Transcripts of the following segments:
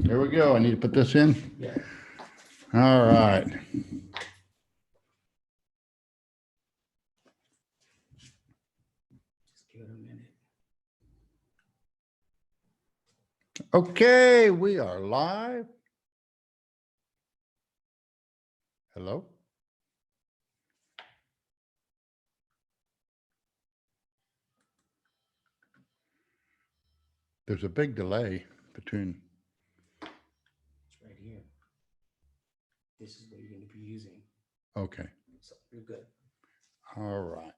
Here we go. I need to put this in. Yeah. All right. Just give it a minute. Okay, we are live. Hello? There's a big delay between. It's right here. This is what you're going to be using. Okay. So you're good. All right.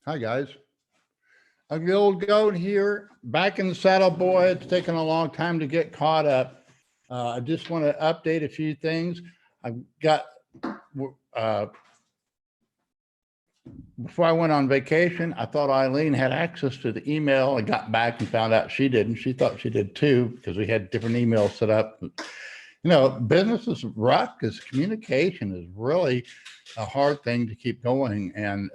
Hi, guys. I'm the old goat here, back in the saddle, boy. It's taken a long time to get caught up. I just want to update a few things. I've got, before I went on vacation, I thought Eileen had access to the email. I got back and found out she didn't. She thought she did too, because we had different emails set up. You know, business is rough because communication is really a hard thing to keep going. And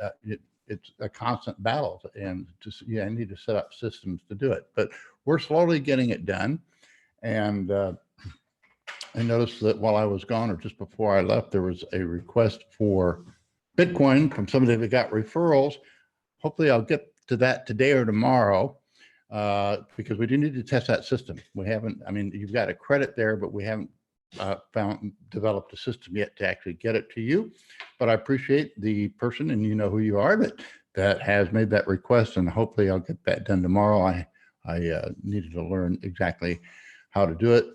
it's a constant battle, and just, I need to set up systems to do it, but we're slowly getting it done. And I noticed that while I was gone, or just before I left, there was a request for Bitcoin from somebody that got referrals. Hopefully I'll get to that today or tomorrow, because we do need to test that system. We haven't, I mean, you've got a credit there, but we haven't developed a system yet to actually get it to you. But I appreciate the person, and you know who you are, that has made that request, and hopefully I'll get that done tomorrow. I needed to learn exactly how to do it,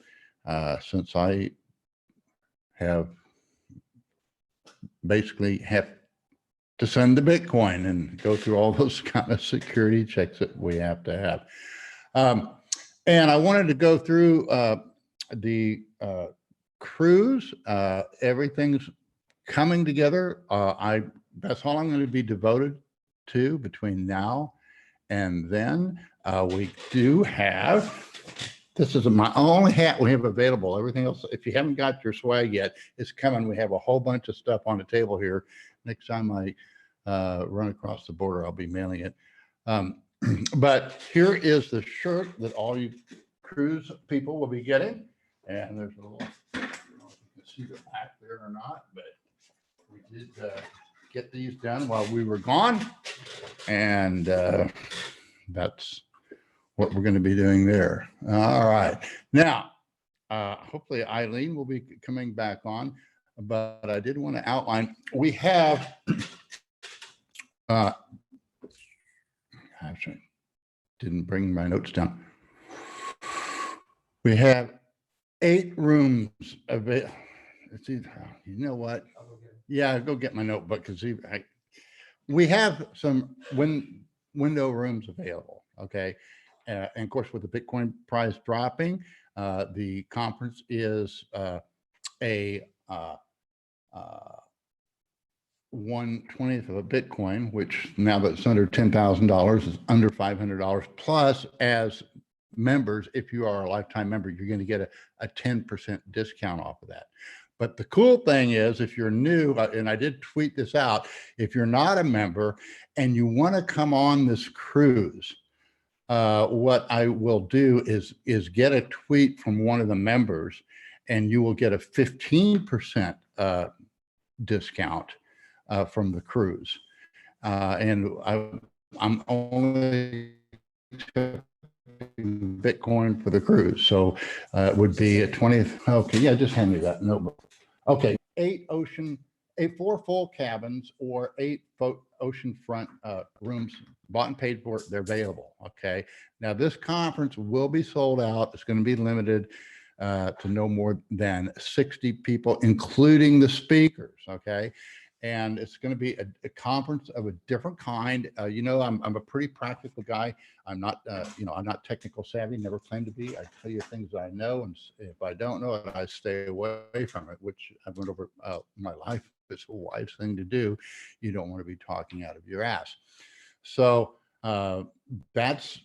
since I have basically have to send the Bitcoin and go through all those kind of security checks that we have to have. And I wanted to go through the cruise. Everything's coming together. That's all I'm going to be devoted to between now and then. We do have, this is my only hat we have available. Everything else, if you haven't got your swag yet, it's coming. We have a whole bunch of stuff on the table here. Next time I run across the border, I'll be mailing it. But here is the shirt that all you cruise people will be getting. And there's a little, I don't know if you can see the back there or not, but we did get these done while we were gone. And that's what we're going to be doing there. All right. Now, hopefully Eileen will be coming back on, but I did want to outline, we have, actually didn't bring my notes down. We have 8 rooms available. It's either, you know what? Yeah, go get my notebook, because we have some window rooms available. Okay. And of course, with the Bitcoin price dropping, the conference is a 1/20th of a Bitcoin, which now that it's under $10,000 is under $500. Plus, as members, if you are a lifetime member, you're going to get a 10% discount off of that. But the cool thing is, if you're new, and I did tweet this out, if you're not a member and you want to come on this cruise, what I will do is get a tweet from one of the members, and you will get a 15% discount from the cruise. And I'm only Bitcoin for the cruise, so it would be a 20th. Okay, yeah, just hand me that notebook. Okay, 4 full cabins or 8 oceanfront rooms, bought and paid for. They're available. Okay, now this conference will be sold out. It's going to be limited to no more than 60 people, including the speakers. Okay, and it's going to be a conference of a different kind. You know, I'm a pretty practical guy. I'm not, you know, I'm not technical savvy, never claimed to be. I tell you things I know, and if I don't know it, I stay away from it, which I've went over my life. It's a wise thing to do. You don't want to be talking out of your ass. So that's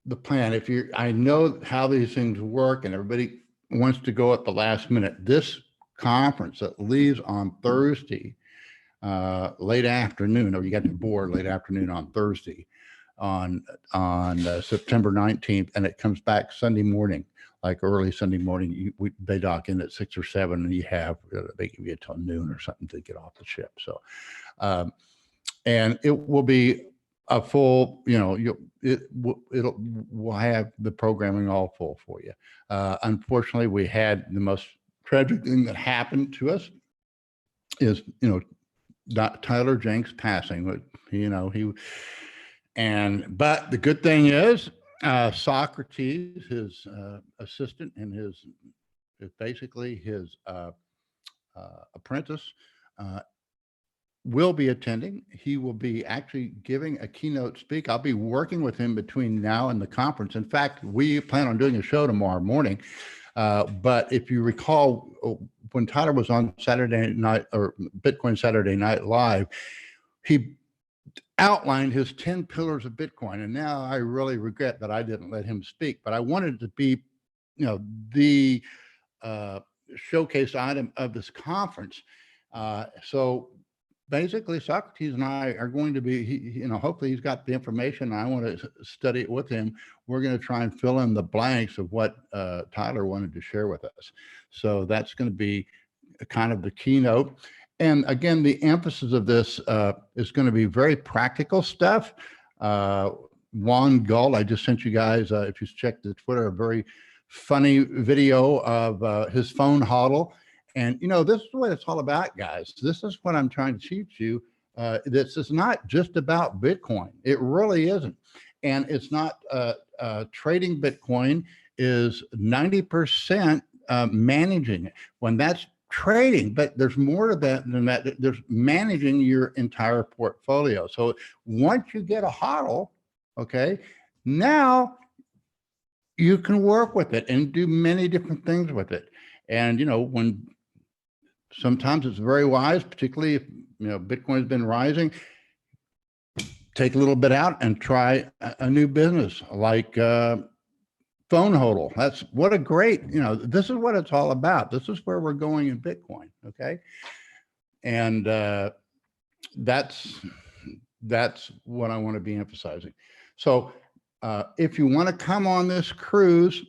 the plan. If you're, I know how these things work, and everybody wants to go at the last minute. This conference that leaves on Thursday, late afternoon, or you got the board late afternoon on Thursday, on September 19th, and it comes back Sunday morning. like early Sunday morning, they dock in at 6 or 7, and they give you till noon or something to get off the ship. So, and it will be a full, we'll have the programming all full for you. Unfortunately, we had the most tragic thing that happened to us is, Tyler Jenks passing. But but the good thing is, Socrates, his assistant, and basically his apprentice, will be attending. He will be actually giving a keynote speak. I'll be working with him between now and the conference. In fact, we plan on doing a show tomorrow morning. But if you recall, when Tyler was on Saturday night, or Bitcoin Saturday Night Live, he outlined his 10 pillars of Bitcoin. And now I really regret that I didn't let him speak, but I wanted it to be, the showcase item of this conference. So basically, Socrates and I are going to be, hopefully he's got the information. I want to study it with him. We're going to try and fill in the blanks of what Tyler wanted to share with us. So that's going to be kind of the keynote. And again, the emphasis of this is going to be very practical stuff. Juan Gull, I just sent you guys, if you check the Twitter, a very funny video of his phone hodl. And, this is what it's all about, guys. This is what I'm trying to teach you. This is not just about Bitcoin. It really isn't. And it's not trading Bitcoin is 90% managing it. When that's trading, but there's more to that than that. There's managing your entire portfolio. So once you get a hodl, okay, now you can work with it and do many different things with it. And, when sometimes it's very wise, particularly if, Bitcoin has been rising, take a little bit out and try a new business like phone hodl. That's what a great, this is what it's all about. This is where we're going in Bitcoin. Okay. And that's what I want to be emphasizing. So if you want to come on this cruise,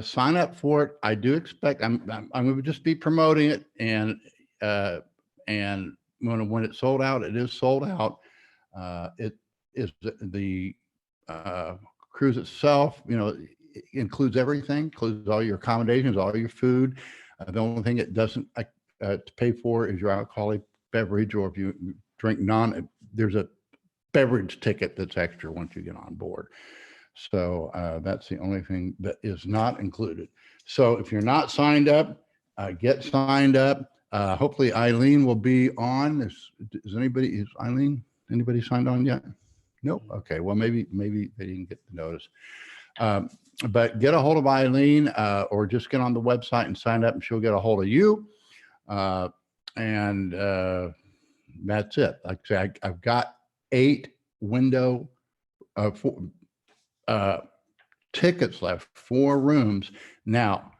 sign up for it. I do expect I'm going to just be promoting it, and when it's sold out, it is sold out. It is the cruise itself, it includes everything, includes all your accommodations, all your food. The only thing it doesn't to pay for is your alcoholic beverage, or if you drink there's a beverage ticket that's extra once you get on board. So that's the only thing that is not included. So if you're not signed up, get signed up. Hopefully Eileen will be on. Is anybody signed on yet? Nope. Okay. Well, maybe they didn't get the notice. But get a hold of Eileen, or just get on the website and sign up, and she'll get a hold of you. And that's it. Like I say, I've got 8 window tickets left, 4 rooms. Now,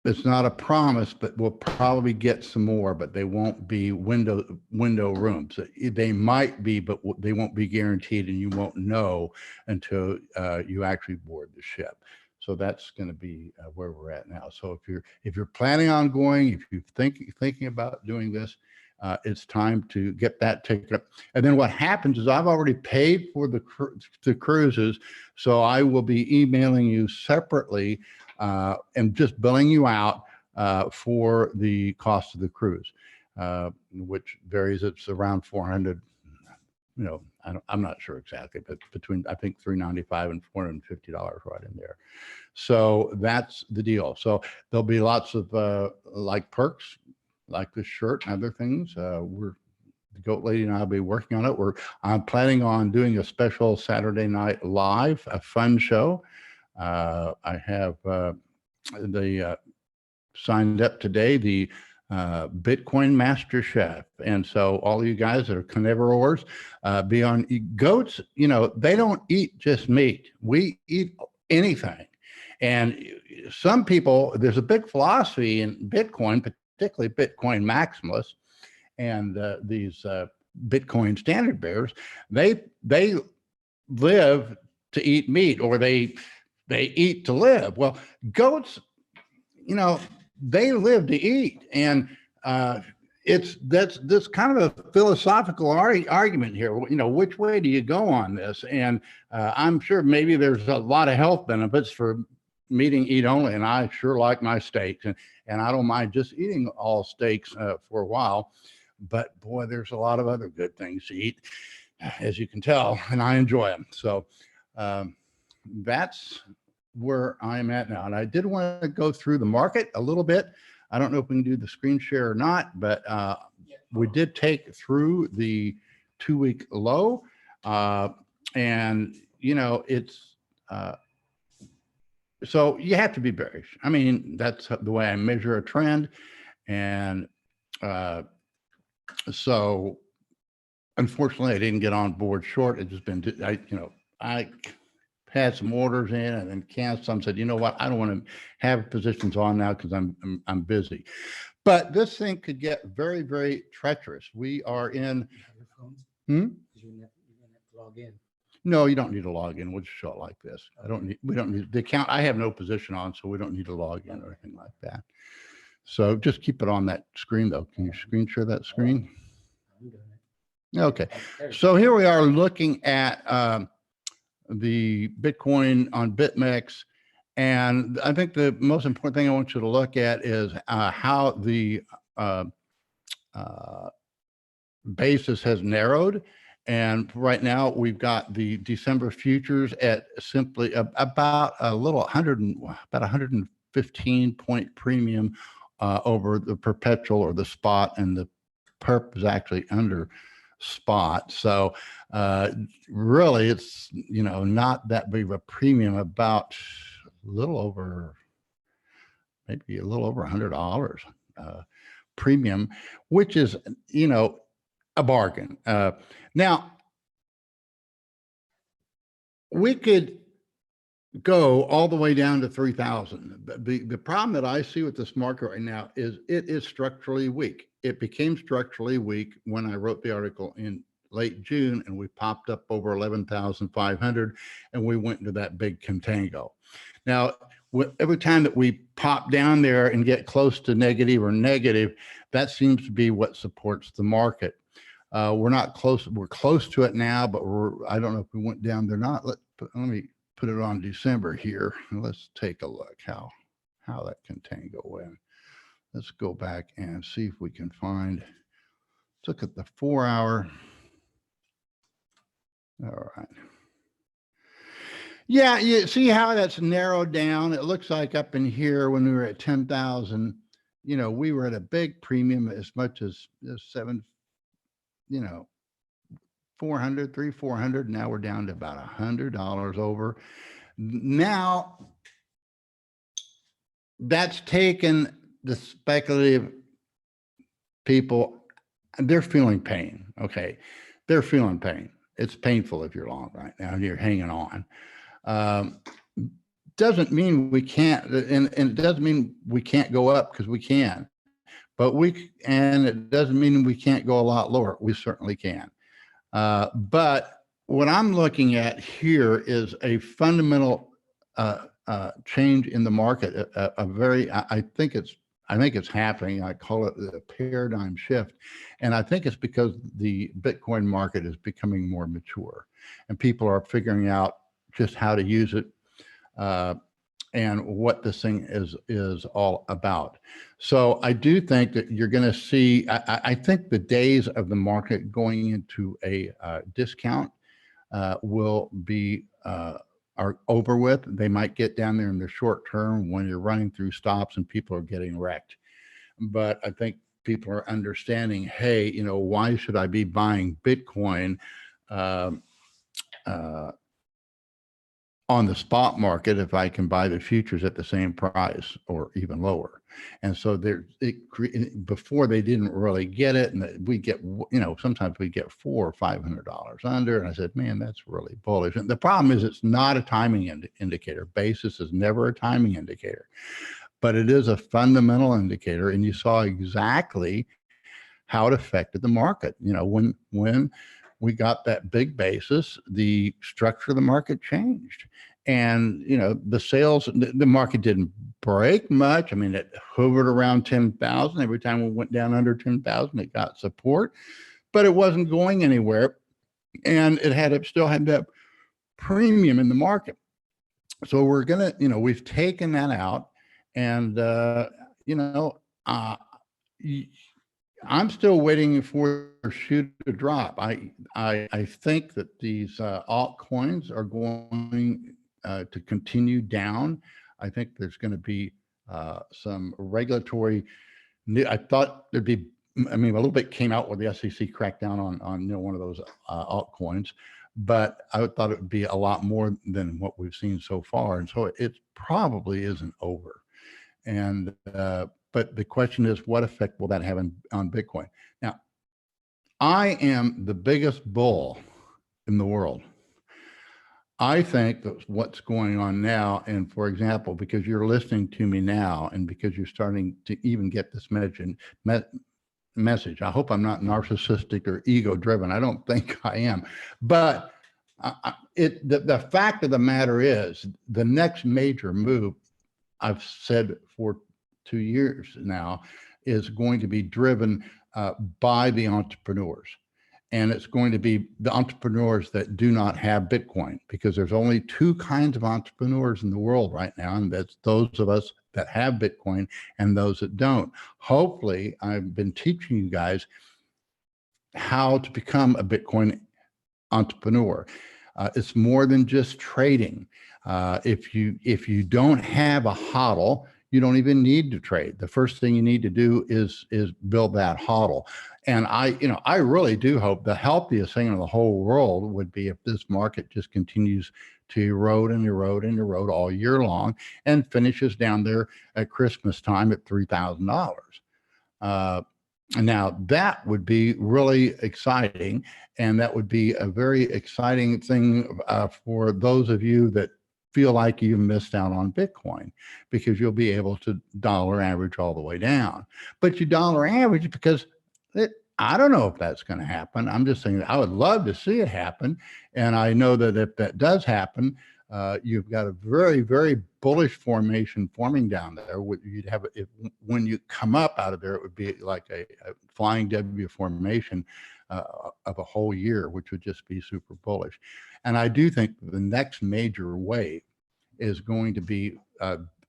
it's not a promise, but we'll probably get some more, but they won't be window rooms. They might be, but they won't be guaranteed, and you won't know until you actually board the ship. So that's going to be where we're at now. So if you're planning on going, if you're thinking about doing this, it's time to get that ticket. And then what happens is I've already paid for the cruises, so I will be emailing you separately and just billing you out for the cost of the cruise, which varies. It's around 400. I'm not sure exactly, but between, I think, $395 and $450 right in there. So that's the deal. So there'll be lots of like perks, like this shirt and other things. The Goat Lady and I'll be working on it. I'm planning on doing a special Saturday Night Live, a fun show. I have signed up today, the Bitcoin Master Chef. And so all of you guys that are carnivores, be on. Goats, they don't eat just meat. We eat anything. And some people, there's a big philosophy in Bitcoin, particularly Bitcoin maximalists and these Bitcoin standard bearers. They live to eat meat, or they they eat to live. Well, goats, they live to eat. And that's this kind of a philosophical argument here. Which way do you go on this? And I'm sure maybe there's a lot of health benefits for eat only. And I sure like my steaks, and I don't mind just eating all steaks for a while. But boy, there's a lot of other good things to eat, as you can tell, and I enjoy them. So that's where I'm at now. And I did want to go through the market a little bit. I don't know if we can do the screen share or not, but we did take through the 2-week low. And, it's so you have to be bearish. I mean, that's the way I measure a trend. And so unfortunately, I didn't get on board short. It just been, I had some orders in and then canceled some. Said, you know what? I don't want to have positions on now because I'm busy. But this thing could get very, very treacherous. We are in. You have your phones? Hmm? You're gonna have to log in. No, you don't need to log in. We'll just show it like this. We don't need the account. I have no position on, so we don't need to log in or anything like that. So just keep it on that screen though. Can you screen share that screen? I'm doing it. Okay. There. So here we are looking at the Bitcoin on BitMEX. And I think the most important thing I want you to look at is how the basis has narrowed. And right now we've got the December futures at simply about a little 115 point premium over the perpetual or the spot, and the perp is actually under spot. So really it's, not that big of a premium, about a little over, maybe a little over $100 premium, which is, a bargain. Now, we could go all the way down to 3,000. The problem that I see with this market right now is it is structurally weak. It became structurally weak when I wrote the article in late June, and we popped up over 11,500, and we went into that big contango. Now, every time that we pop down there and get close to negative, that seems to be what supports the market. We're not close. We're close to it now, but I don't know if we went down there or not. Let me put it on December here. Let's take a look how that contango went. Let's go back and see if we can find. Let's look at the 4-hour. All right. Yeah, you see how that's narrowed down. It looks like up in here when we were at 10,000, we were at a big premium as much as 400. Now we're down to about $100 over. Now that's taken the speculative people, they're feeling pain. Okay. They're feeling pain. It's painful if you're long right now and you're hanging on. Doesn't mean we can't, and it doesn't mean we can't go up, because we can, and it doesn't mean we can't go a lot lower. We certainly can. But what I'm looking at here is a fundamental change in the market. I think it's happening. I call it the paradigm shift, and I think it's because the Bitcoin market is becoming more mature, and people are figuring out just how to use it and what this thing is all about. So I do think that you're going to see, I think the days of the market going into a discount will be are over with. They might get down there in the short term when you're running through stops and people are getting wrecked. But I think people are understanding, hey, why should I be buying Bitcoin on the spot market if I can buy the futures at the same price or even lower? And so before they didn't really get it, and we get, sometimes we get $400 or $500 under. And I said, man, that's really bullish. And the problem is it's not a timing indicator. Basis is never a timing indicator, but it is a fundamental indicator. And you saw exactly how it affected the market. When we got that big basis, the structure of the market changed. And, you know, the sales, the market didn't break much. I mean, it hovered around 10,000. Every time we went down under 10,000, it got support, but it wasn't going anywhere. And it still had that premium in the market. So we're going to, you know, we've taken that out, and, you know, I'm still waiting for a shoe to drop. I think that these altcoins are going to continue down. I think there's going to be some regulatory. I thought there'd be. I mean, a little bit came out with the SEC crackdown on you know, one of those altcoins, but I thought it would be a lot more than what we've seen so far, and so it probably isn't over. And but the question is, what effect will that have on Bitcoin? Now, I am the biggest bull in the world. I think that what's going on now, and for example, because you're listening to me now, and because you're starting to even get this message, I hope I'm not narcissistic or ego driven. I don't think I am, but the fact of the matter is, the next major move, I've said for 2 years now, is going to be driven by the entrepreneurs. And it's going to be the entrepreneurs that do not have Bitcoin, because there's only two kinds of entrepreneurs in the world right now. And that's those of us that have Bitcoin and those that don't. Hopefully, I've been teaching you guys how to become a Bitcoin entrepreneur. It's more than just trading. If you don't have a hodl, you don't even need to trade. The first thing you need to do is build that hodl. And I really do hope the healthiest thing in the whole world would be if this market just continues to erode and erode and erode all year long and finishes down there at Christmas time at $3,000. Now that would be really exciting, and that would be a very exciting thing for those of you that feel like you missed out on Bitcoin, because you'll be able to dollar average all the way down. But you dollar average because I don't know if that's going to happen. I'm just saying that I would love to see it happen. And I know that if that does happen, you've got a very, very bullish formation forming down there. You'd have, when you come up out of there, it would be like a flying W formation of a whole year, which would just be super bullish. And I do think the next major wave is going to be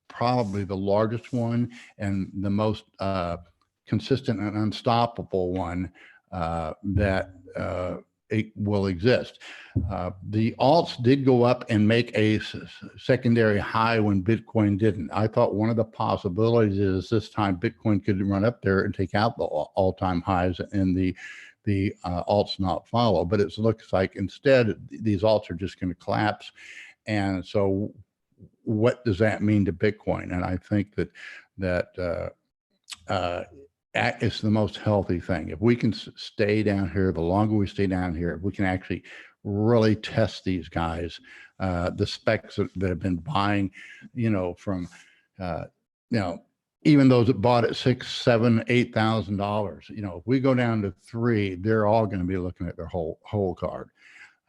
probably the largest one and the most consistent and unstoppable one that it will exist. The alts did go up and make a secondary high when Bitcoin didn't. I thought one of the possibilities is this time Bitcoin could run up there and take out the all-time highs, and the alts not follow. But it looks like instead these alts are just going to collapse. And so what does that mean to Bitcoin? And I think that it's the most healthy thing. If we can stay down here, the longer we stay down here, if we can actually really test these guys, the specs that have been buying, you know, from, you know, even those that bought at $6,000, $7,000, $8,000, you know, if we go down to $3,000, they're all going to be looking at their whole card.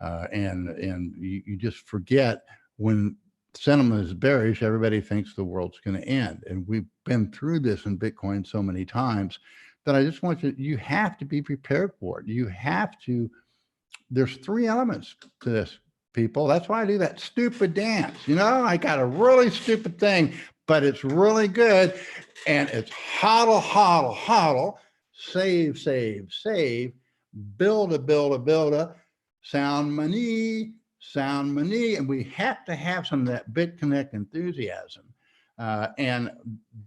And you just forget, when sentiment is bearish, everybody thinks the world's going to end. And we've been through this in Bitcoin so many times that I just want you have to be prepared for it. You have to, there's three elements to this, people. That's why I do that stupid dance. You know, I got a really stupid thing, but it's really good. And it's hodl, hodl, hodl, save, save, save, build a, sound money, and we have to have some of that BitConnect enthusiasm. And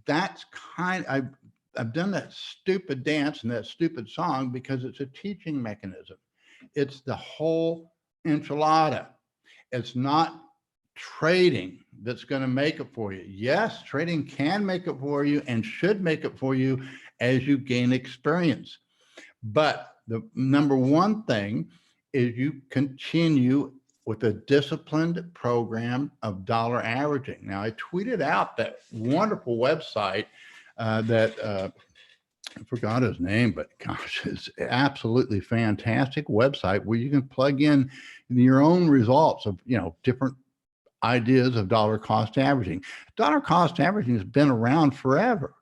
that's I've done that stupid dance and that stupid song because it's a teaching mechanism. It's the whole enchilada. It's not trading that's going to make it for you. Yes, trading can make it for you and should make it for you as you gain experience. But the number one thing is you continue with a disciplined program of dollar averaging. Now, I tweeted out that wonderful website that I forgot his name, but gosh, it's absolutely fantastic website where you can plug in your own results of, you know, different ideas of dollar cost averaging. Dollar cost averaging has been around forever.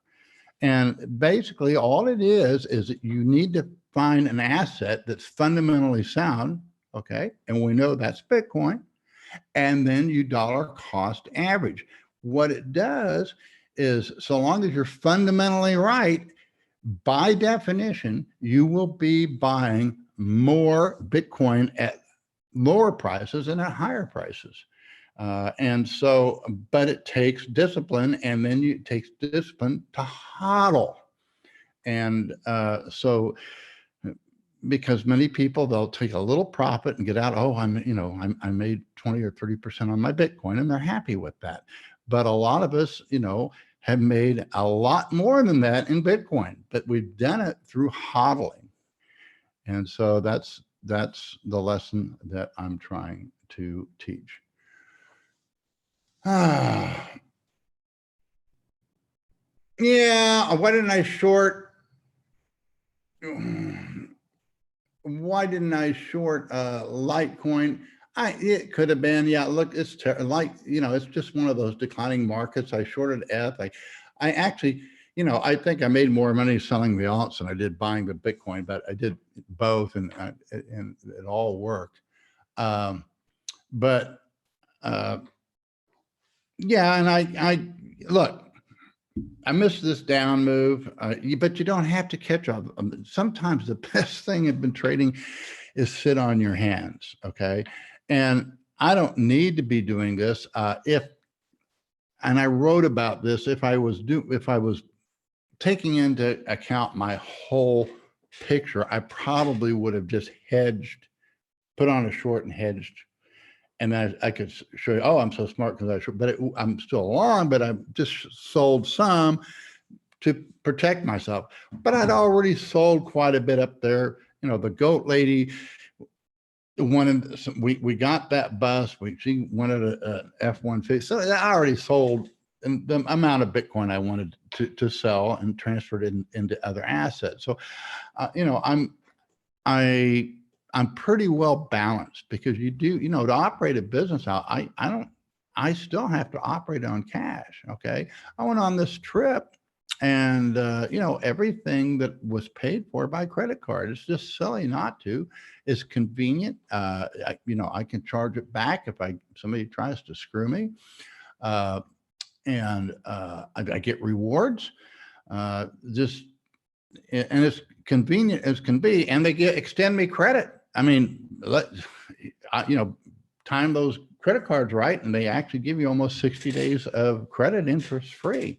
And basically all it is that you need to find an asset that's fundamentally sound. Okay. And we know that's Bitcoin. And then you dollar cost average. What it does is, so long as you're fundamentally right, by definition, you will be buying more Bitcoin at lower prices and at higher prices. And so, but it takes discipline, and then it takes discipline to hodl. And so, because many people, they'll take a little profit and get out. Oh, I made 20 or 30% on my Bitcoin, and they're happy with that. But a lot of us, have made a lot more than that in Bitcoin, but we've done it through hodling. And so that's the lesson that I'm trying to teach. Yeah, why didn't I short? Why didn't I short Litecoin? It could have been, yeah, look, it's it's just one of those declining markets. I shorted ETH. I actually, I think I made more money selling the alts than I did buying the Bitcoin, but I did both, and it all worked. But yeah, and I look, I missed this down move, but you don't have to catch up. Sometimes the best thing in been trading is sit on your hands. Okay. And I don't need to be doing this. And I wrote about this, if I was taking into account my whole picture, I probably would have just hedged, put on a short and hedged. And then I could show you, oh, I'm so smart because I short, but I'm still long, but I just sold some to protect myself. But I'd already sold quite a bit up there. The goat lady wanted, we got that bus. She wanted a F-150. So I already sold the amount of Bitcoin I wanted to sell and transferred it into other assets. So, I'm pretty well balanced, because you do, to operate a business out, I still have to operate on cash. Okay. I went on this trip, and everything that was paid for by credit card. It's just silly not to. It's convenient. I can charge it back if somebody tries to screw me, and I get rewards. Just and it's convenient as can be, and they extend me credit. I mean, time those credit cards right, and they actually give you almost 60 days of credit interest free.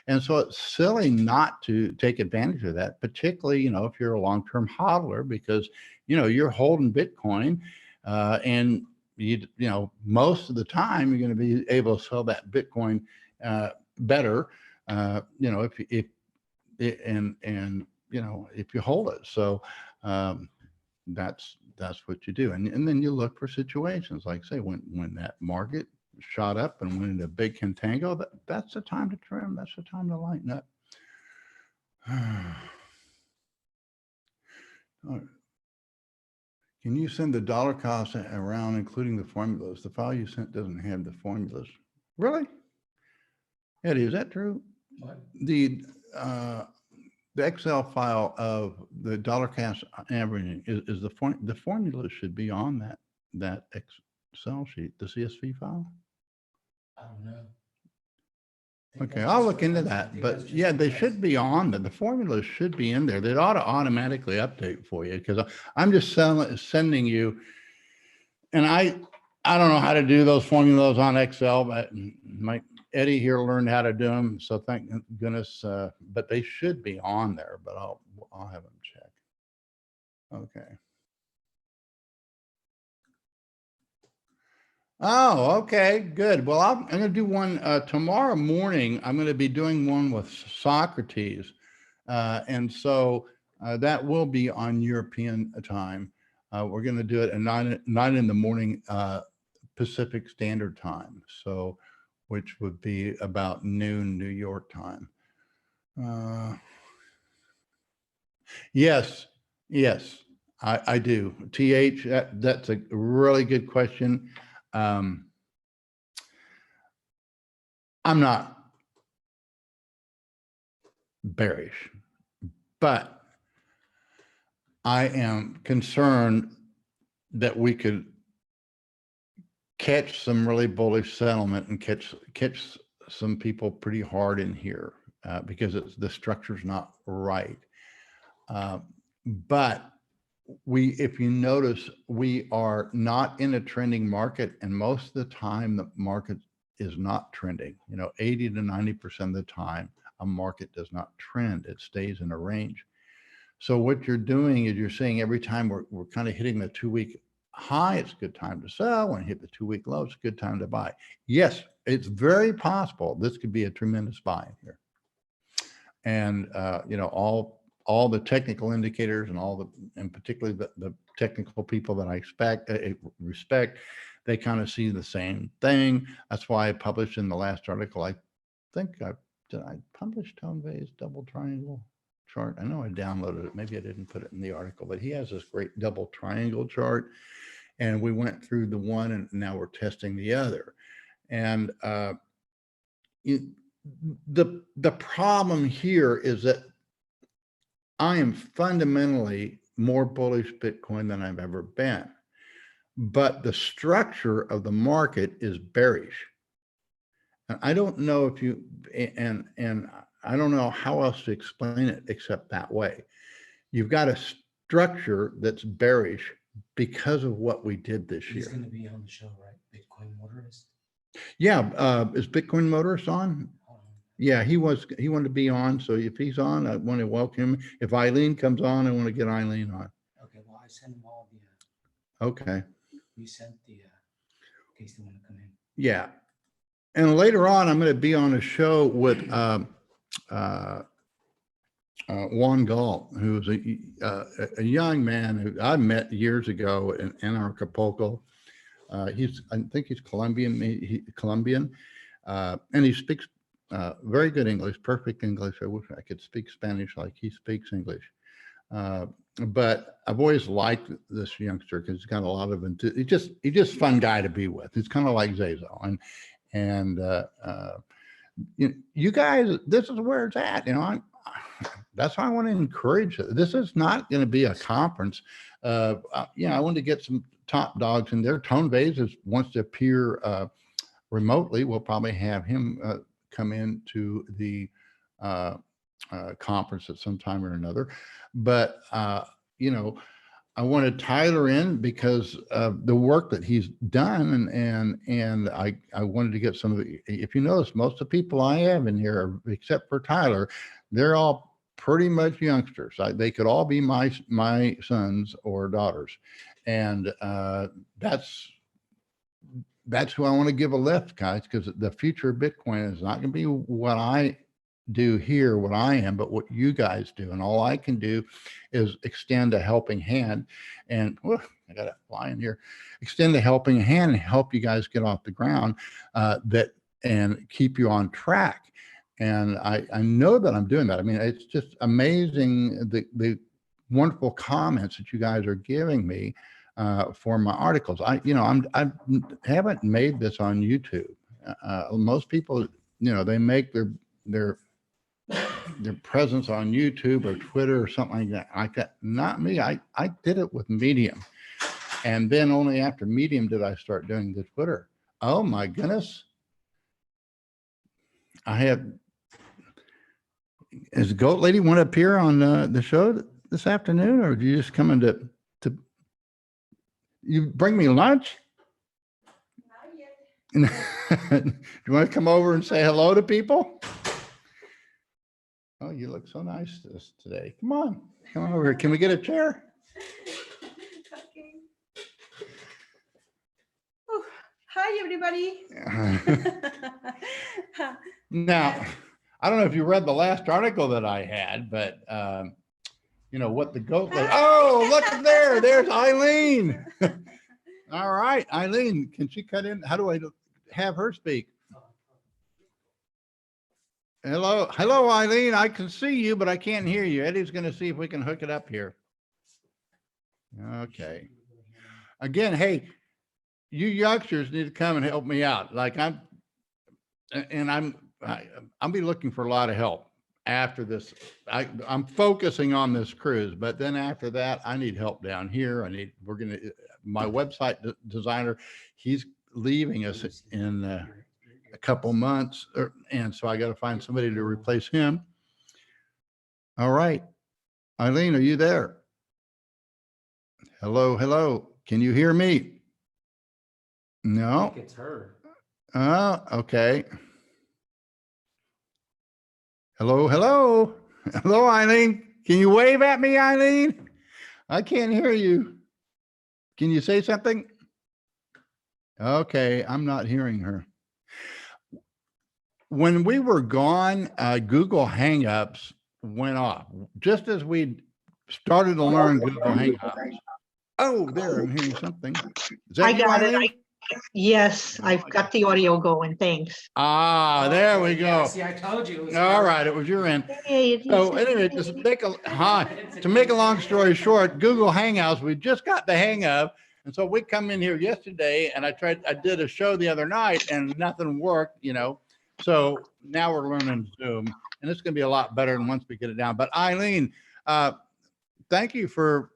And so it's silly not to take advantage of that, particularly, if you're a long-term hodler, because, you're holding Bitcoin, and most of the time you're going to be able to sell that Bitcoin better, if if you hold it. So that's what you do. And then you look for situations, like say when that market shot up and went into a big contango, that's the time to trim. That's the time to lighten up. Can you send the dollar cost around, including the formulas? The file you sent doesn't have the formulas. Really? Eddie, is that true? What? The Excel file of the dollar cost averaging is the formula should be on that Excel sheet, the CSV file. I don't know. Okay, I'll look into that. But yeah, they should be on there. The formulas should be in there. They ought to automatically update for you, because I'm just sending you, and I don't know how to do those formulas on Excel, but Eddie here learned how to do them. So thank goodness. But they should be on there. But I'll have them check. Okay. Oh, okay, good. Well, I'm going to do one tomorrow morning. I'm going to be doing one with Socrates. And so that will be on European time. We're going to do it at 9 in the morning Pacific Standard Time. So, which would be about noon New York time. Yes, I do. TH, that's a really good question. I'm not bearish, but I am concerned that we could catch some really bullish settlement and catch some people pretty hard in here because the structure's not right. But if you notice, we are not in a trending market, and most of the time the market is not trending. 80 to 90% of the time, a market does not trend. It stays in a range. So what you're doing is you're saying every time we're kind of hitting the 2-week high, it's a good time to sell. When you hit the 2-week low, it's a good time to buy. Yes, it's very possible this could be a tremendous buy here. And all the technical indicators and particularly the technical people that I respect, they kind of see the same thing. That's why I published in the last article, I think I published Tonvay's double triangle chart. I know I downloaded it. Maybe I didn't put it in the article, but he has this great double triangle chart. And we went through the one and now we're testing the other. And the problem here is that I am fundamentally more bullish Bitcoin than I've ever been, but the structure of the market is bearish. And I don't know if you, and I don't know how else to explain it except that way. You've got a structure that's bearish because of what we did this year. He's going to be on the show, right? Bitcoin Motorist. Yeah. Is Bitcoin Motorist on? Yeah, he wanted to be on. So if he's on, I want to welcome him. If Eileen comes on, I want to get Eileen on. Okay. Well, I sent him all the. Okay. You sent the, in case they want to come in. Yeah. And later on, I'm going to be on a show with Juan Galt, who's a young man who I met years ago in Acapulco. I think he's Colombian, and he speaks very good English, perfect English. I wish I could speak Spanish like he speaks English. But I've always liked this youngster because he's got a lot of he's just a fun guy to be with. He's kind of like Zazo, and you guys, this is where it's at. That's why I want to encourage it. This is not going to be a conference. I want to get some top dogs in there. Tonvay wants to appear remotely. We'll probably have him come into the conference at some time or another. But I wanted Tyler in because of the work that he's done, and I wanted to get some of the. If you notice, most of the people I have in here, except for Tyler, they're all pretty much youngsters. They could all be my sons or daughters, and that's who I want to give a lift, guys, because the future of Bitcoin is not going to be what I do here, what I am, but what you guys do. And all I can do is extend a helping hand. And I got a fly in here. Extend a helping hand and help you guys get off the ground and keep you on track. And I know that I'm doing that. I mean, it's just amazing the wonderful comments that you guys are giving me for my articles. I haven't made this on YouTube. Most people, they make their presence on YouTube or Twitter or something like that. Not me. I did it with Medium. And then only after Medium did I start doing the Twitter. Oh my goodness. Is Goat Lady want to appear on the show this afternoon, or do you just come to you bring me lunch? Not yet. Do you want to come over and say hello to people? Oh, you look so nice today. Come on over here. Can we get a chair? Okay. Oh, hi, everybody. Now, I don't know if you read the last article that I had, but what the goat lady. Oh, look at there. There's Eileen. All right, Eileen, can she cut in? How do I have her speak? Hello, Eileen. I can see you, but I can't hear you. Eddie's going to see if we can hook it up here. Okay. Again, hey, you youngsters need to come and help me out. Like and I'll be looking for a lot of help after this. I'm focusing on this cruise, but then after that, I need help down here. My website designer, he's leaving us in a couple months, and so I got to find somebody to replace him. All right, Eileen, are you there? Hello, hello. Can you hear me? I No. think it's her. Oh, okay. Hello, hello. Hello, Eileen. Can you wave at me, Eileen? I can't hear you. Can you say something? Okay, I'm not hearing her. When we were gone, Google Hangouts went off. Just as we started to learn Google Hangouts. Oh, there, I'm hearing something. Is that I you, got it. Eileen? Yes, I've got the audio going. Thanks. Ah, there we go. Yeah, see, I told you. It was All her. right, it was your end. Hey, it So is- anyway, to make a long story short, Google Hangouts, we just got the hang of. And so we come in here yesterday and I did a show the other night and nothing worked, So now we're learning Zoom and it's going to be a lot better than once we get it down. But Eileen, thank you for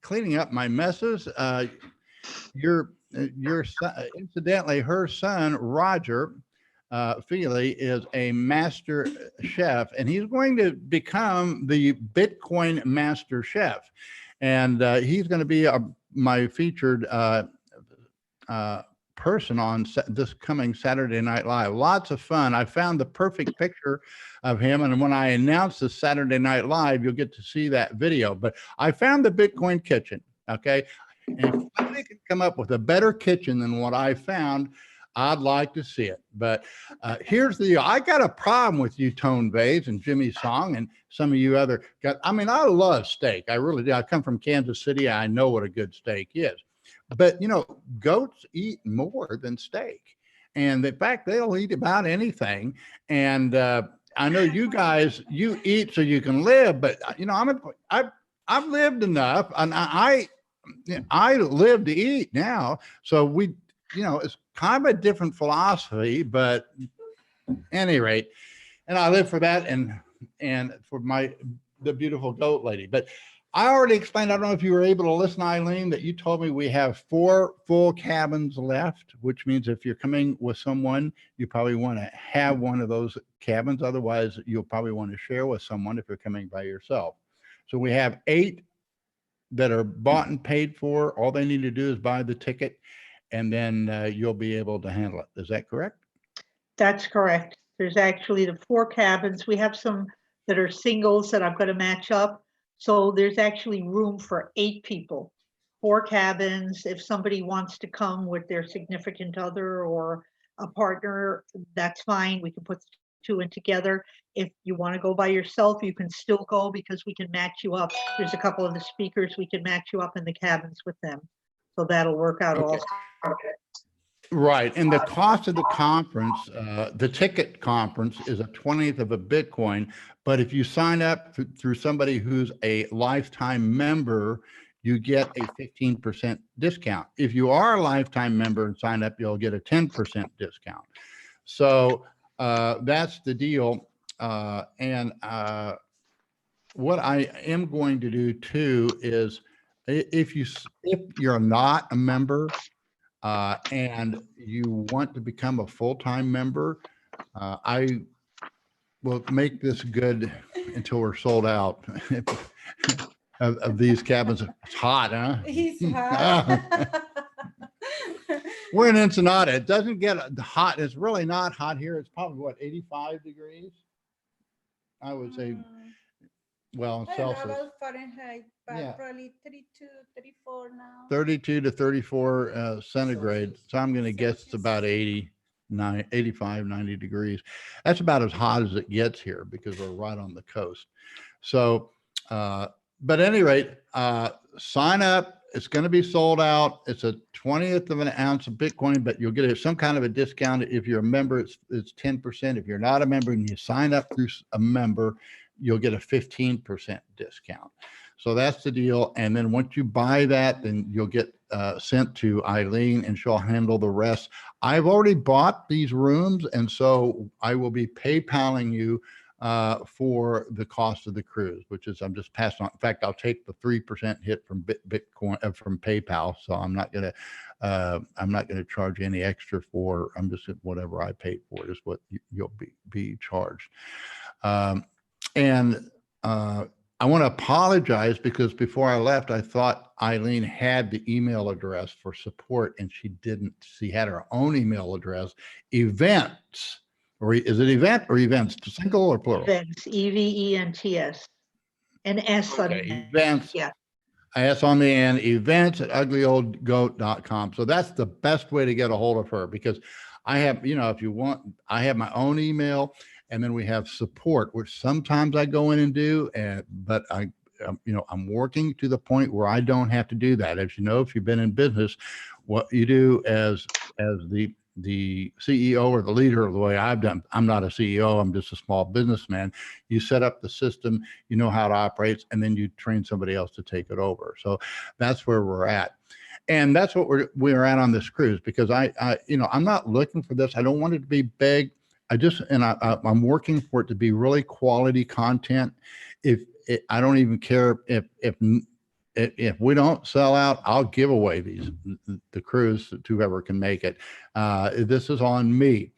cleaning up my messes. Your son, incidentally, her son, Roger, Feely, is a master chef, and he's going to become the Bitcoin master chef. And he's going to be my featured person on this coming Saturday Night Live. Lots of fun. I found the perfect picture of him. And when I announce the Saturday Night Live, you'll get to see that video. But I found the Bitcoin kitchen. Okay. And if somebody can come up with a better kitchen than what I found, I'd like to see it. But here's the deal. I got a problem with you, Tone Vays and Jimmy Song and some of you other guys. I mean, I love steak. I really do. I come from Kansas City. I know what a good steak is. But, goats eat more than steak. And in fact, they'll eat about anything. And I know you guys, you eat so you can live. But, I've lived enough. And I live to eat now. So it's kind of a different philosophy, but at any rate, and I live for that and for the beautiful goat lady. But I already explained, I don't know if you were able to listen, Eileen, that you told me we have 4 full cabins left, which means if you're coming with someone, you probably want to have one of those cabins. Otherwise, you'll probably want to share with someone if you're coming by yourself. So we have 8 that are bought and paid for. All they need to do is buy the ticket, and then you'll be able to handle it. Is that correct? That's correct. There's actually the 4 cabins. We have some that are singles that I'm going to match up. So there's actually room for 8 people. 4 cabins. If somebody wants to come with their significant other or a partner, that's fine. We can put 2 in together. If you want to go by yourself, you can still go because we can match you up. There's a couple of the speakers, we can match you up in the cabins with them. So that'll work out also. Right. And the cost of the conference, the ticket conference is a 20th of a Bitcoin. But if you sign up through somebody who's a lifetime member, you get a 15% discount. If you are a lifetime member and sign up, you'll get a 10% discount. So that's the deal. And what I am going to do too is if you're not a member, and you want to become a full-time member, I will make this good until we're sold out of these cabins. It's hot, huh? He's hot. We're in Ensenada. It doesn't get hot. It's really not hot here. It's probably what, 85 degrees? I would say, well, in I don't know Celsius. about Fahrenheit, but Yeah. probably 32, 34 now. 32 to 34 centigrade. So I'm going to guess it's about 85, 90 degrees. That's about as hot as it gets here because we're right on the coast. So, but at any rate, sign up. It's going to be sold out. It's a 20th of an ounce of Bitcoin, but you'll get some kind of a discount. If you're a member, it's 10%. If you're not a member and you sign up through a member, you'll get a 15% discount. So that's the deal. And then once you buy that, then you'll get sent to Eileen, and she'll handle the rest. I've already bought these rooms, and so I will be PayPaling you for the cost of the cruise, which is I'm just passing on. In fact, I'll take the 3% hit from Bitcoin from PayPal, so I'm not gonna charge any extra for. I'm just whatever I paid for is what you'll be charged. And I want to apologize because before I left, I thought Eileen had the email address for support, and she didn't. She had her own email address. Events, or is it event or events? Single or plural? Events, EVENTS, and S on Okay, it. events. Yeah. S on the end, events at uglyoldgoat.com. So that's the best way to get a hold of her, because I have, if you want, I have my own email, and then we have support, which sometimes I go in and do, but I'm working to the point where I don't have to do that. As you know, if you've been in business, what you do as the CEO or the leader, the way I've done, I'm not a CEO, I'm just a small businessman. You set up the system, you know how it operates, and then you train somebody else to take it over. So that's where we're at. And that's what we're at on this cruise, because I'm not looking for this. I don't want it to be big. I'm working for it to be really quality content. I don't even care if we don't sell out, I'll give away the cruise to whoever can make it. This is on me,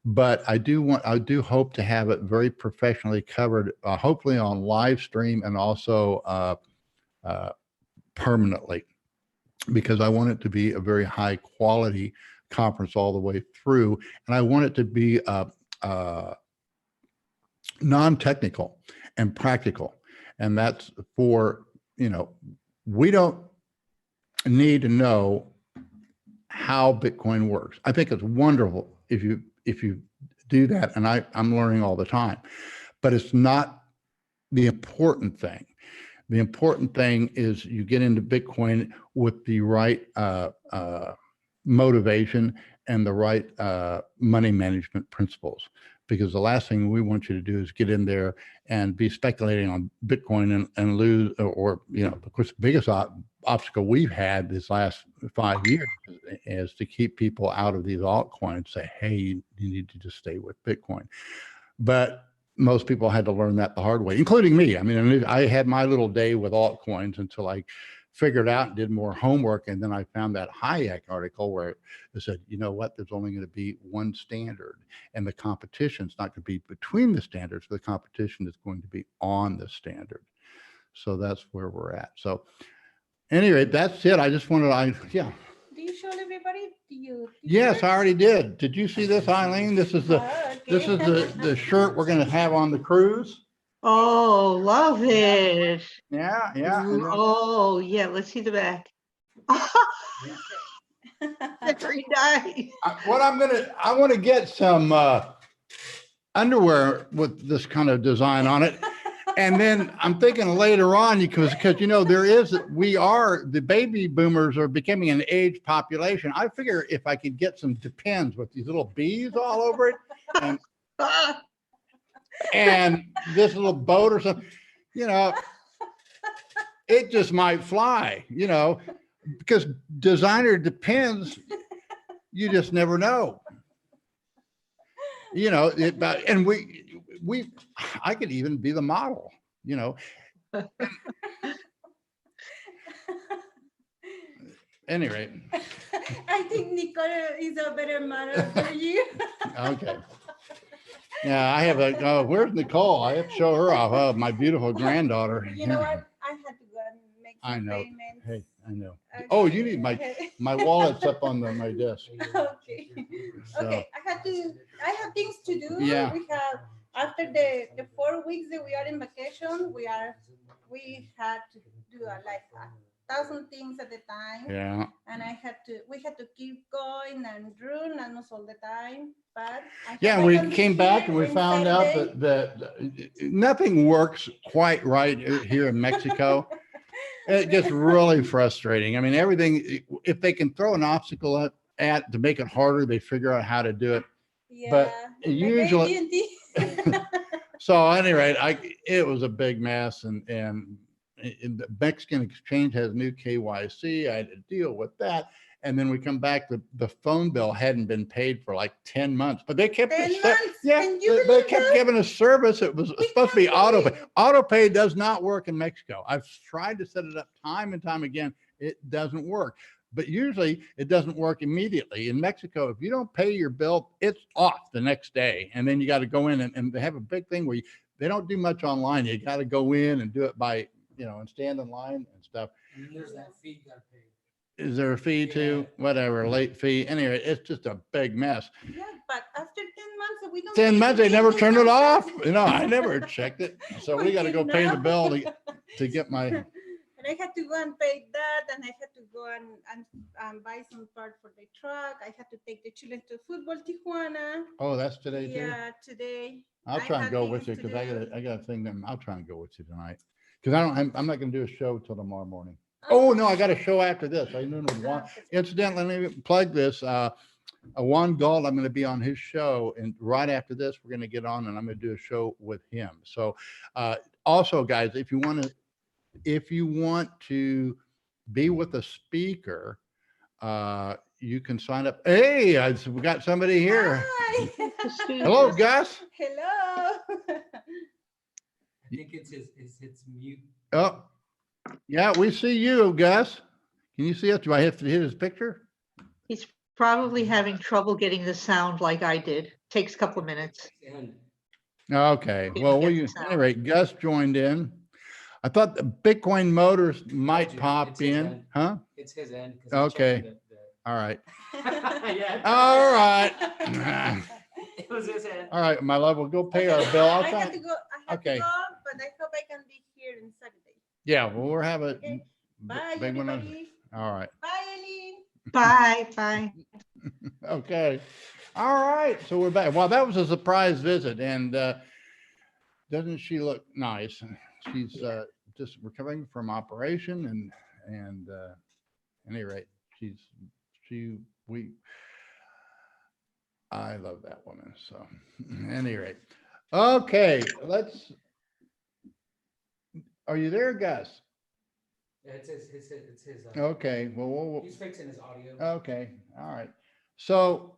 but I do hope to have it very professionally covered, hopefully on live stream and also permanently, because I want it to be a very high quality conference all the way through. And I want it to be non-technical and practical. And that's for, we don't need to know how Bitcoin works. I think it's wonderful if you do that. And I'm learning all the time, but it's not the important thing. The important thing is you get into Bitcoin with the right motivation and the right money management principles, because the last thing we want you to do is get in there and be speculating on Bitcoin and lose, or, of course, the biggest obstacle we've had this last 5 years is to keep people out of these altcoins, say, hey, you need to just stay with Bitcoin. But most people had to learn that the hard way, including me. I mean, I had my little day with altcoins until I figured out and did more homework. And then I found that Hayek article where it said, you know what, there's only going to be one standard, and the competition's not going to be between the standards. The competition is going to be on the standard. So that's where we're at. So anyway, that's it. I just wanted Do you show everybody? Yes, I already did. Did you see this, Eileen? This is the Okay. this is the shirt we're going to have on the cruise. Oh, love it. Yeah, yeah. And then- Oh, yeah, let's see the back. Very nice. I want to get some underwear with this kind of design on it. And then I'm thinking later on, because the baby boomers are becoming an aged population. I figure if I could get some Depends with these little bees all over it, and this little boat or something, it just might fly, because designer Depends, you just never know. And I could even be the model, Anyway. I think Nicole is a better model for you. Okay. Yeah, I have where's Nicole? I have to show her off. Oh, my beautiful granddaughter. You know what? I had to go and make some I know. payments. Hey, I know. Okay. Oh, you need my wallet's up on my desk. Okay. So, Okay. I have things to do. Yeah. We have, after the 4 weeks that we are in vacation, we had to do like 1,000 things at a time. yeah. And we had to keep going and run, and not all the time. But Yeah, we came back and we found out that nothing works quite right here in Mexico. It gets really frustrating. I mean, everything, if they can throw an obstacle at to make it harder, they figure out how to do it. Yeah, But like usually, so anyway, it was a big mess, and the Mexican exchange has new KYC. I had to deal with that. And then we come back, the phone bill hadn't been paid for like 10 months, but they kept 10 it. months? Yeah, Can you they believe kept that? giving us service. It was We supposed to be can't auto pay. believe it. Auto pay does not work in Mexico. I've tried to set it up time and time again. It doesn't work. But usually it doesn't work immediately. In Mexico, if you don't pay your bill, it's off the next day. And then you got to go in and they have a big thing where they don't do much online. You got to go in and do it by, and stand in line and stuff. And there's that fee you gotta pay. Is there a fee too? Whatever, late fee. Anyway, it's just a big mess. Yeah, but after 10 months, we don't. 10 pay months, the they never bill, turned it off. sometimes. I never checked it. So we got to go pay the bill to get my, And I had to go and pay that, and I had to go and buy some part for the truck. I had to take the children to football Tijuana. oh, that's today too? Yeah, today. I'll I try and had go things with you to because do. I got a thing that I'll try and go with you tonight. Because I'm not going to do a show till tomorrow morning. Oh, no, I got a show after this. I knew with Juan. Incidentally, let me plug this. Juan Galt, I'm going to be on his show. And right after this, we're going to get on and I'm going to do a show with him. So also, guys, if you want to be with a speaker, you can sign up. Hey, we got somebody here. Hi. Hello, Gus. Hello. I think it's mute. Oh, yeah, we see you, Gus. Can you see us? Do I have to hit his picture? He's probably having trouble getting the sound like I did. Takes a couple of minutes. And Okay, Didn't well, get we, the sound. anyway, Gus joined in. I thought the Bitcoin Motors might you, pop it's his in, end. huh? it's his end. 'cause he's Okay. checking All right. Yeah. All right. It was his end. All right, my love, we'll go pay our bill. I'll I try. have to go. I have Okay. to go, but I hope I can be here on Saturday. Yeah, well, we're having Okay. Bye, big one. everybody. All right. Bye, Ellie. Bye, bye. Okay. All right. So we're back. Well, that was a surprise visit. And doesn't she look nice? She's just recovering from operation and at any rate, I love that woman. So at any rate. Okay, are you there, Gus? Yeah, it's his. Okay, well, He's fixing his audio. okay, all right. So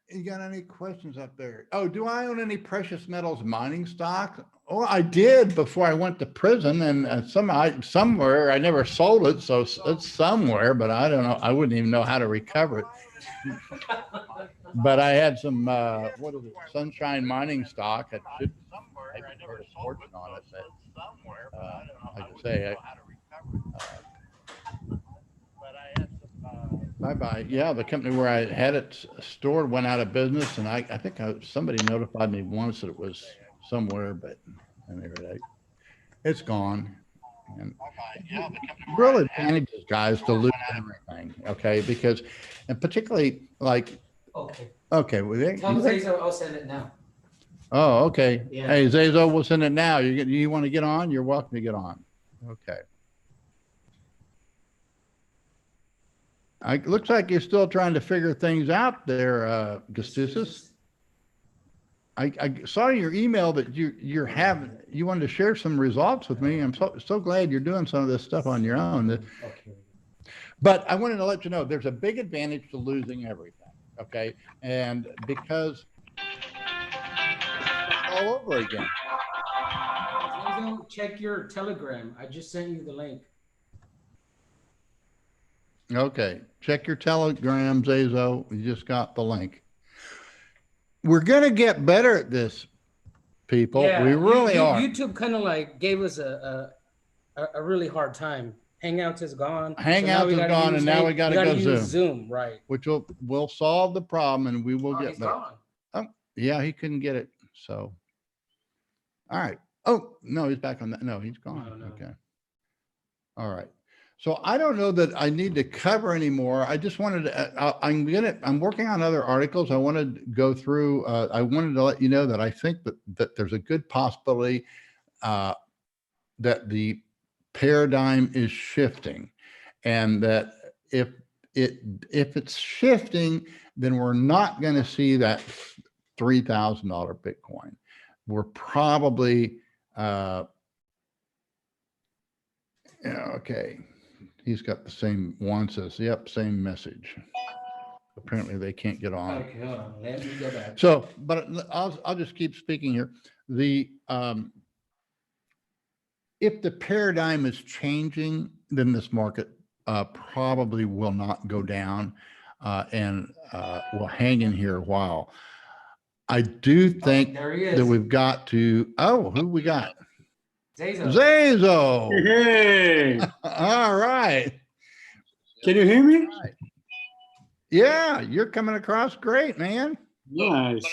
you got any questions up there? Oh, do I own any precious metals mining stock? Oh, I did before I went to prison and somewhere I never sold it. So it's somewhere, but I don't know. I wouldn't even know how to recover it. But I had some, what is it? Sunshine mining stock. I should make a fortune on it. But, like I say, bye-bye. Yeah, the company where I had it stored went out of business, and I think somebody notified me once that it was somewhere, but anyway, it's gone. And real advantages, guys, to lose everything, okay? Because, and particularly like, Okay. well, Tell Zazo I'll send it now. oh, okay. Yeah. Hey, Zazo, we'll send it now. You want to get on? You're welcome to get on. Okay. It looks like you're still trying to figure things out there, Gustusis. I saw your email that you wanted to share some results with me. I'm so glad you're doing some of this stuff on your own. Okay. But I wanted to let you know there's a big advantage to losing everything. Okay. And because all over again. Zazo, check your Telegram. I just sent you the link. Okay. Check your Telegram, Zazo. You just got the link. We're going to get better at this, people. We really are. YouTube kind of like gave us a really hard time. Hangouts is gone. Hangouts is gone, and now we got to go use Zoom. Zoom, right? Which will solve the problem, and we will get He's better. gone. Oh, yeah, he couldn't get it. So, all right. Oh, no, he's back on that. No, he's gone. No. Okay. All right. So I don't know that I need to cover anymore. I just wanted to, I'm working on other articles. I wanted to go through, I wanted to let you know that I think that there's a good possibility that the paradigm is shifting, and that if it's shifting, then we're not going to see that $3,000 Bitcoin. We're probably Yeah, okay. He's got the same one says, yep, same message. Apparently they can't get on. Okay, hold on. Let me go back. So, but I'll just keep speaking here. If the paradigm is changing, then this market probably will not go down and will hang in here a while. I do think There he that is. we've got to, oh, who we got? Zazo. Zazo. Hey, All right. can you hear me? Yeah, you're coming across great, man. Nice.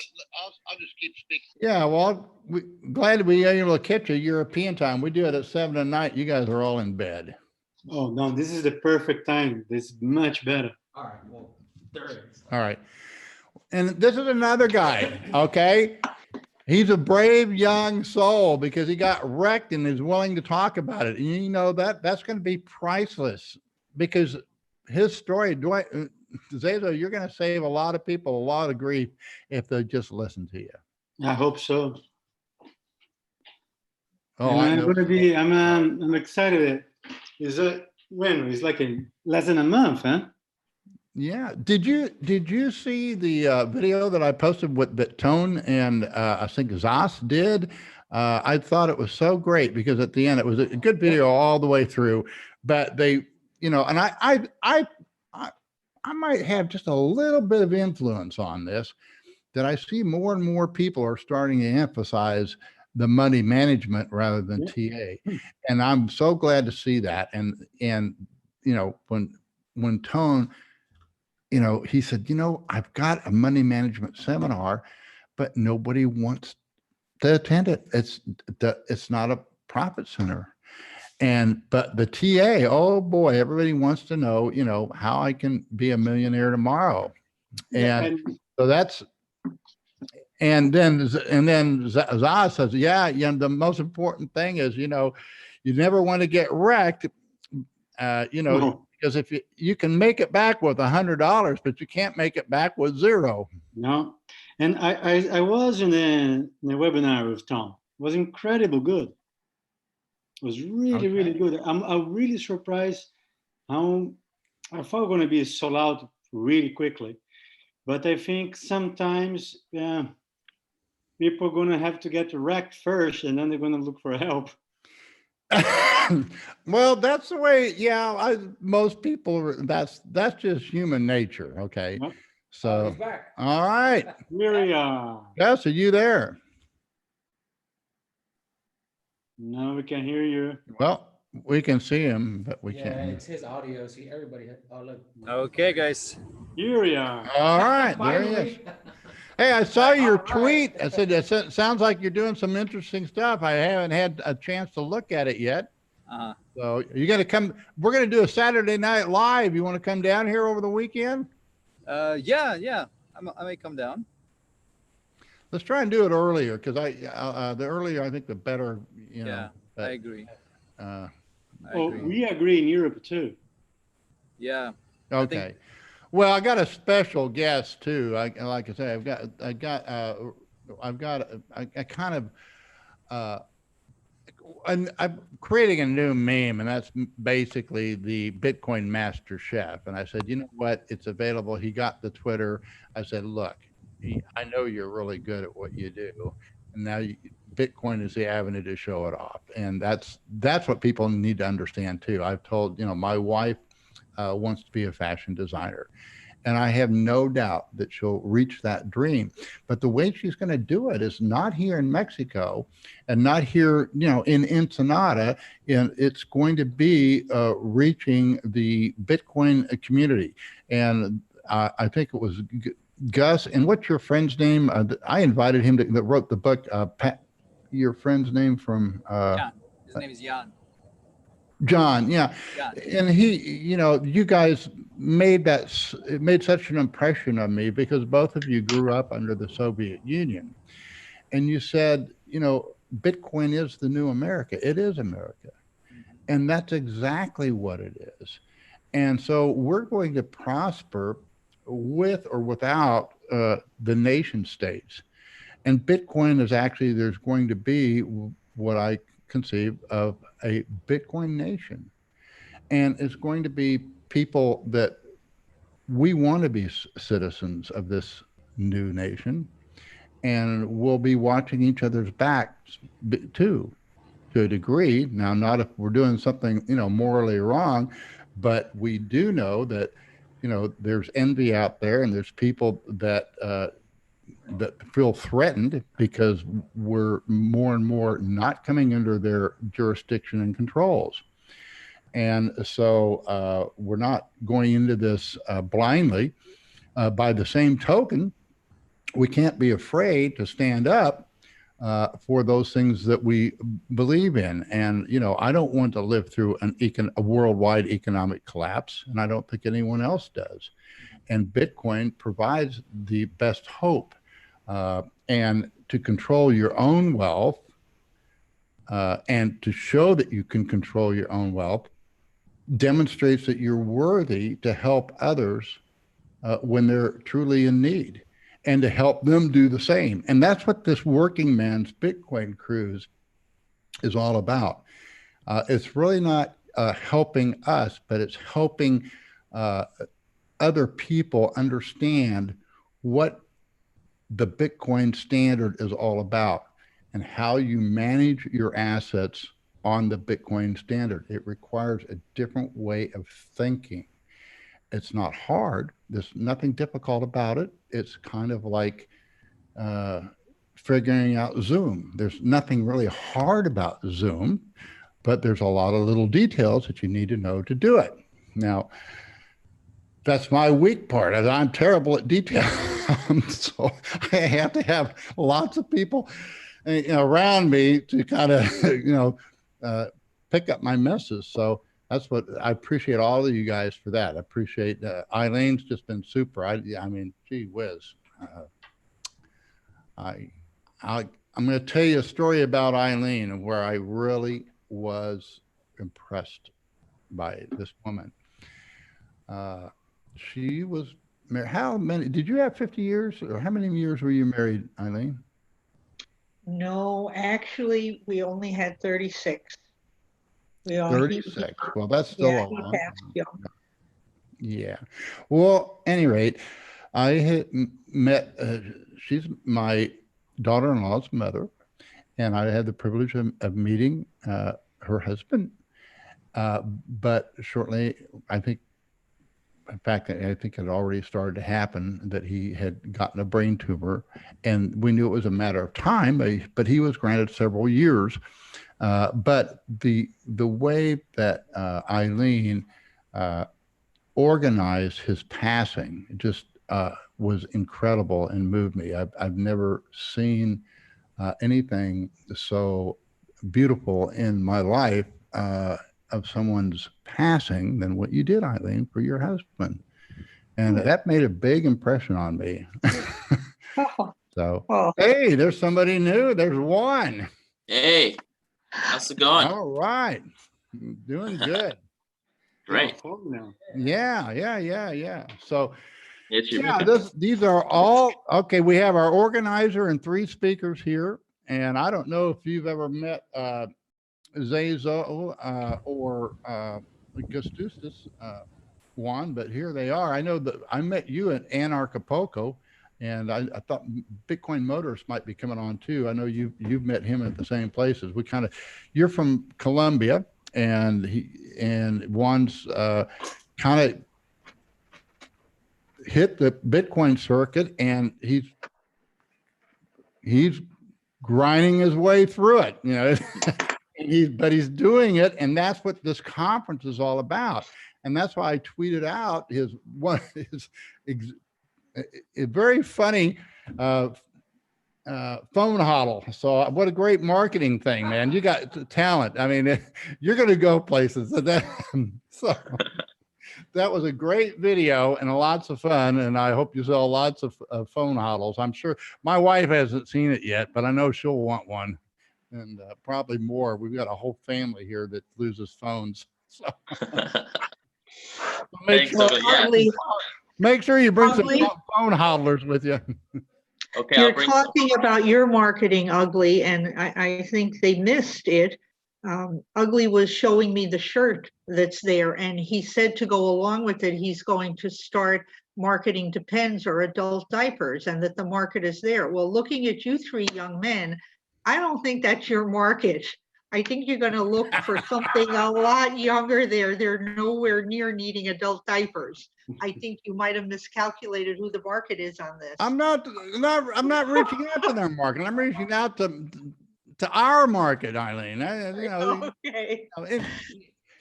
I'll just keep speaking. Yeah, well, glad we were able to catch a European time. We do it at 7 at night. You guys are all in bed. Oh no, this is the perfect time. This is much better. All right, well, there it is. All right. And this is another guy, okay? He's a brave young soul because he got wrecked and is willing to talk about it. And you know that's going to be priceless because his story, Zazo, you're going to save a lot of people a lot of grief if they just listen to you. I hope so. Oh, And I I'm know. gonna be. I'm excited. Is it when? It's like in less than a month, huh? Yeah. Did you see the video that I posted with that Tone and I think Zas did? I thought it was so great because at the end it was a good video all the way through, but they, you know, and I might have just a little bit of influence on this, that I see more and more people are starting to emphasize the money management rather than TA. And I'm so glad to see that. And, you know, when Tone, you know, he said, you know, I've got a money management seminar, but nobody wants to attend it. It's not a profit center. But the TA, oh boy, everybody wants to know, you know, how I can be a millionaire tomorrow. And so that's, and then Zaz says, yeah, the most important thing is, you know, you never want to get wrecked, you know, No. because if you can make it back with $100, but you can't make it back with zero. No. And I was in the webinar with Tom. It was incredible good. It was really, really good. I'm really surprised how I thought going to be sold out really quickly. But I think sometimes people are going to have to get wrecked first and then they're going to look for help. Well, that's the way. Yeah, most people. That's just human nature. Okay, Yep. so He's back. all right. Here we are. Gus, are you there? Now we can hear you. Well, we can see him, but we Yeah, can't. it's his audio. See, everybody. Oh, look. Okay, guys. Here we are. All right, there he is. Finally. Hey, I saw your All right. tweet. I said it sounds like you're doing some interesting stuff. I haven't had a chance to look at it yet. Uh, So you're gonna come. We're gonna do a Saturday Night Live. You want to come down here over the weekend? yeah. I may come down. Let's try and do it earlier because the earlier I think the better. You know. Yeah, but, I agree. Uh, I Oh, agree. we agree in Europe too. Yeah. okay. Well, I got a special guest too. Like I say, I kind of, and I'm creating a new meme, and that's basically the Bitcoin Master Chef. And I said, you know what? It's available. He got the Twitter. I said, look, I know you're really good at what you do, and now Bitcoin is the avenue to show it off. And that's what people need to understand too. I've told, you know, my wife wants to be a fashion designer. And I have no doubt that she'll reach that dream. But the way she's going to do it is not here in Mexico and not here, you know, in Ensenada. And it's going to be reaching the Bitcoin community. And I think it was Gus. And what's your friend's name? I invited him that wrote the book. Pat, your friend's name from? Jan. His name is Jan. John, yeah. Jan. And he, you know, you guys made such an impression on me because both of you grew up under the Soviet Union. And you said, you know, Bitcoin is the new America. It is America. And that's exactly what it is. And so we're going to prosper with or without the nation states. And Bitcoin is actually, there's going to be what I conceive of a Bitcoin nation. and it's going to be people that we want to be citizens of this new nation, and we'll be watching each other's backs too, to a degree. Now, not if we're doing something, morally wrong, but we do know that, there's envy out there, and there's people that feel threatened because we're more and more not coming under their jurisdiction and controls. And so we're not going into this blindly. By the same token, we can't be afraid to stand up for those things that we believe in. And, I don't want to live through a worldwide economic collapse, and I don't think anyone else does. And Bitcoin provides the best hope. And to control your own wealth and to show that you can control your own wealth demonstrates that you're worthy to help others when they're truly in need, and to help them do the same. And that's what this working man's Bitcoin cruise is all about. It's really not helping us, but it's helping other people understand what the Bitcoin standard is all about and how you manage your assets on the Bitcoin standard. It requires a different way of thinking. It's not hard. There's nothing difficult about it. It's kind of like figuring out Zoom. There's nothing really hard about Zoom, but there's a lot of little details that you need to know to do it. Now, that's my weak part. I'm terrible at detail. So I have to have lots of people around me to kind of, pick up my messes. So that's what I appreciate all of you guys for that. I appreciate Eileen's just been super. I mean, gee whiz. I'm going to tell you a story about Eileen and where I really was impressed by this woman. She was married. How many, did you have 50 years, or how many years were you married, Eileen? No, actually, we only had 36. 36. Well, that's still Yeah, a he long passed time. young. Yeah. Well, at any rate, I had met, she's my daughter-in-law's mother, and I had the privilege of meeting her husband. But shortly, in fact, I think it had already started to happen, that he had gotten a brain tumor, and we knew it was a matter of time, but he was granted several years. But the way that Eileen organized his passing just was incredible and moved me. I've never seen anything so beautiful in my life of someone's passing than what you did, Eileen, for your husband. And that made a big impression on me. So, hey, there's somebody new. There's one. Hey, how's it going? All right. Doing good. Great. Yeah. So, Yeah, these are all, okay, we have our organizer and 3 speakers here. And I don't know if you've ever met Zazo or Gustustus, Juan, but here they are. I know that I met you at Anarchapulco, and I thought Bitcoin Motors might be coming on too. I know you've met him at the same places. You're from Colombia, and Juan's kind of hit the Bitcoin circuit, and he's grinding his way through it, but he's doing it, and that's what this conference is all about. And that's why I tweeted out his very funny phone hodl. So what a great marketing thing, man. You got talent. I mean, you're going to go places. So that was a great video and lots of fun. And I hope you saw lots of phone hodls. I'm sure my wife hasn't seen it yet, but I know she'll want one. And probably more. We've got a whole family here that loses phones. So make sure you bring some phone hodlers with you. Okay, You're talking about your marketing, Ugly, and I think they missed it. Ugly was showing me the shirt that's there, and he said to go along with it, he's going to start marketing Depends or adult diapers, and that the market is there. Well, looking at you three young men, I don't think that's your market. I think you're going to look for something a lot younger there. They're nowhere near needing adult diapers. I think you might have miscalculated who the market is on this. I'm not reaching out to their market. I'm reaching out to our market, Eileen. Okay.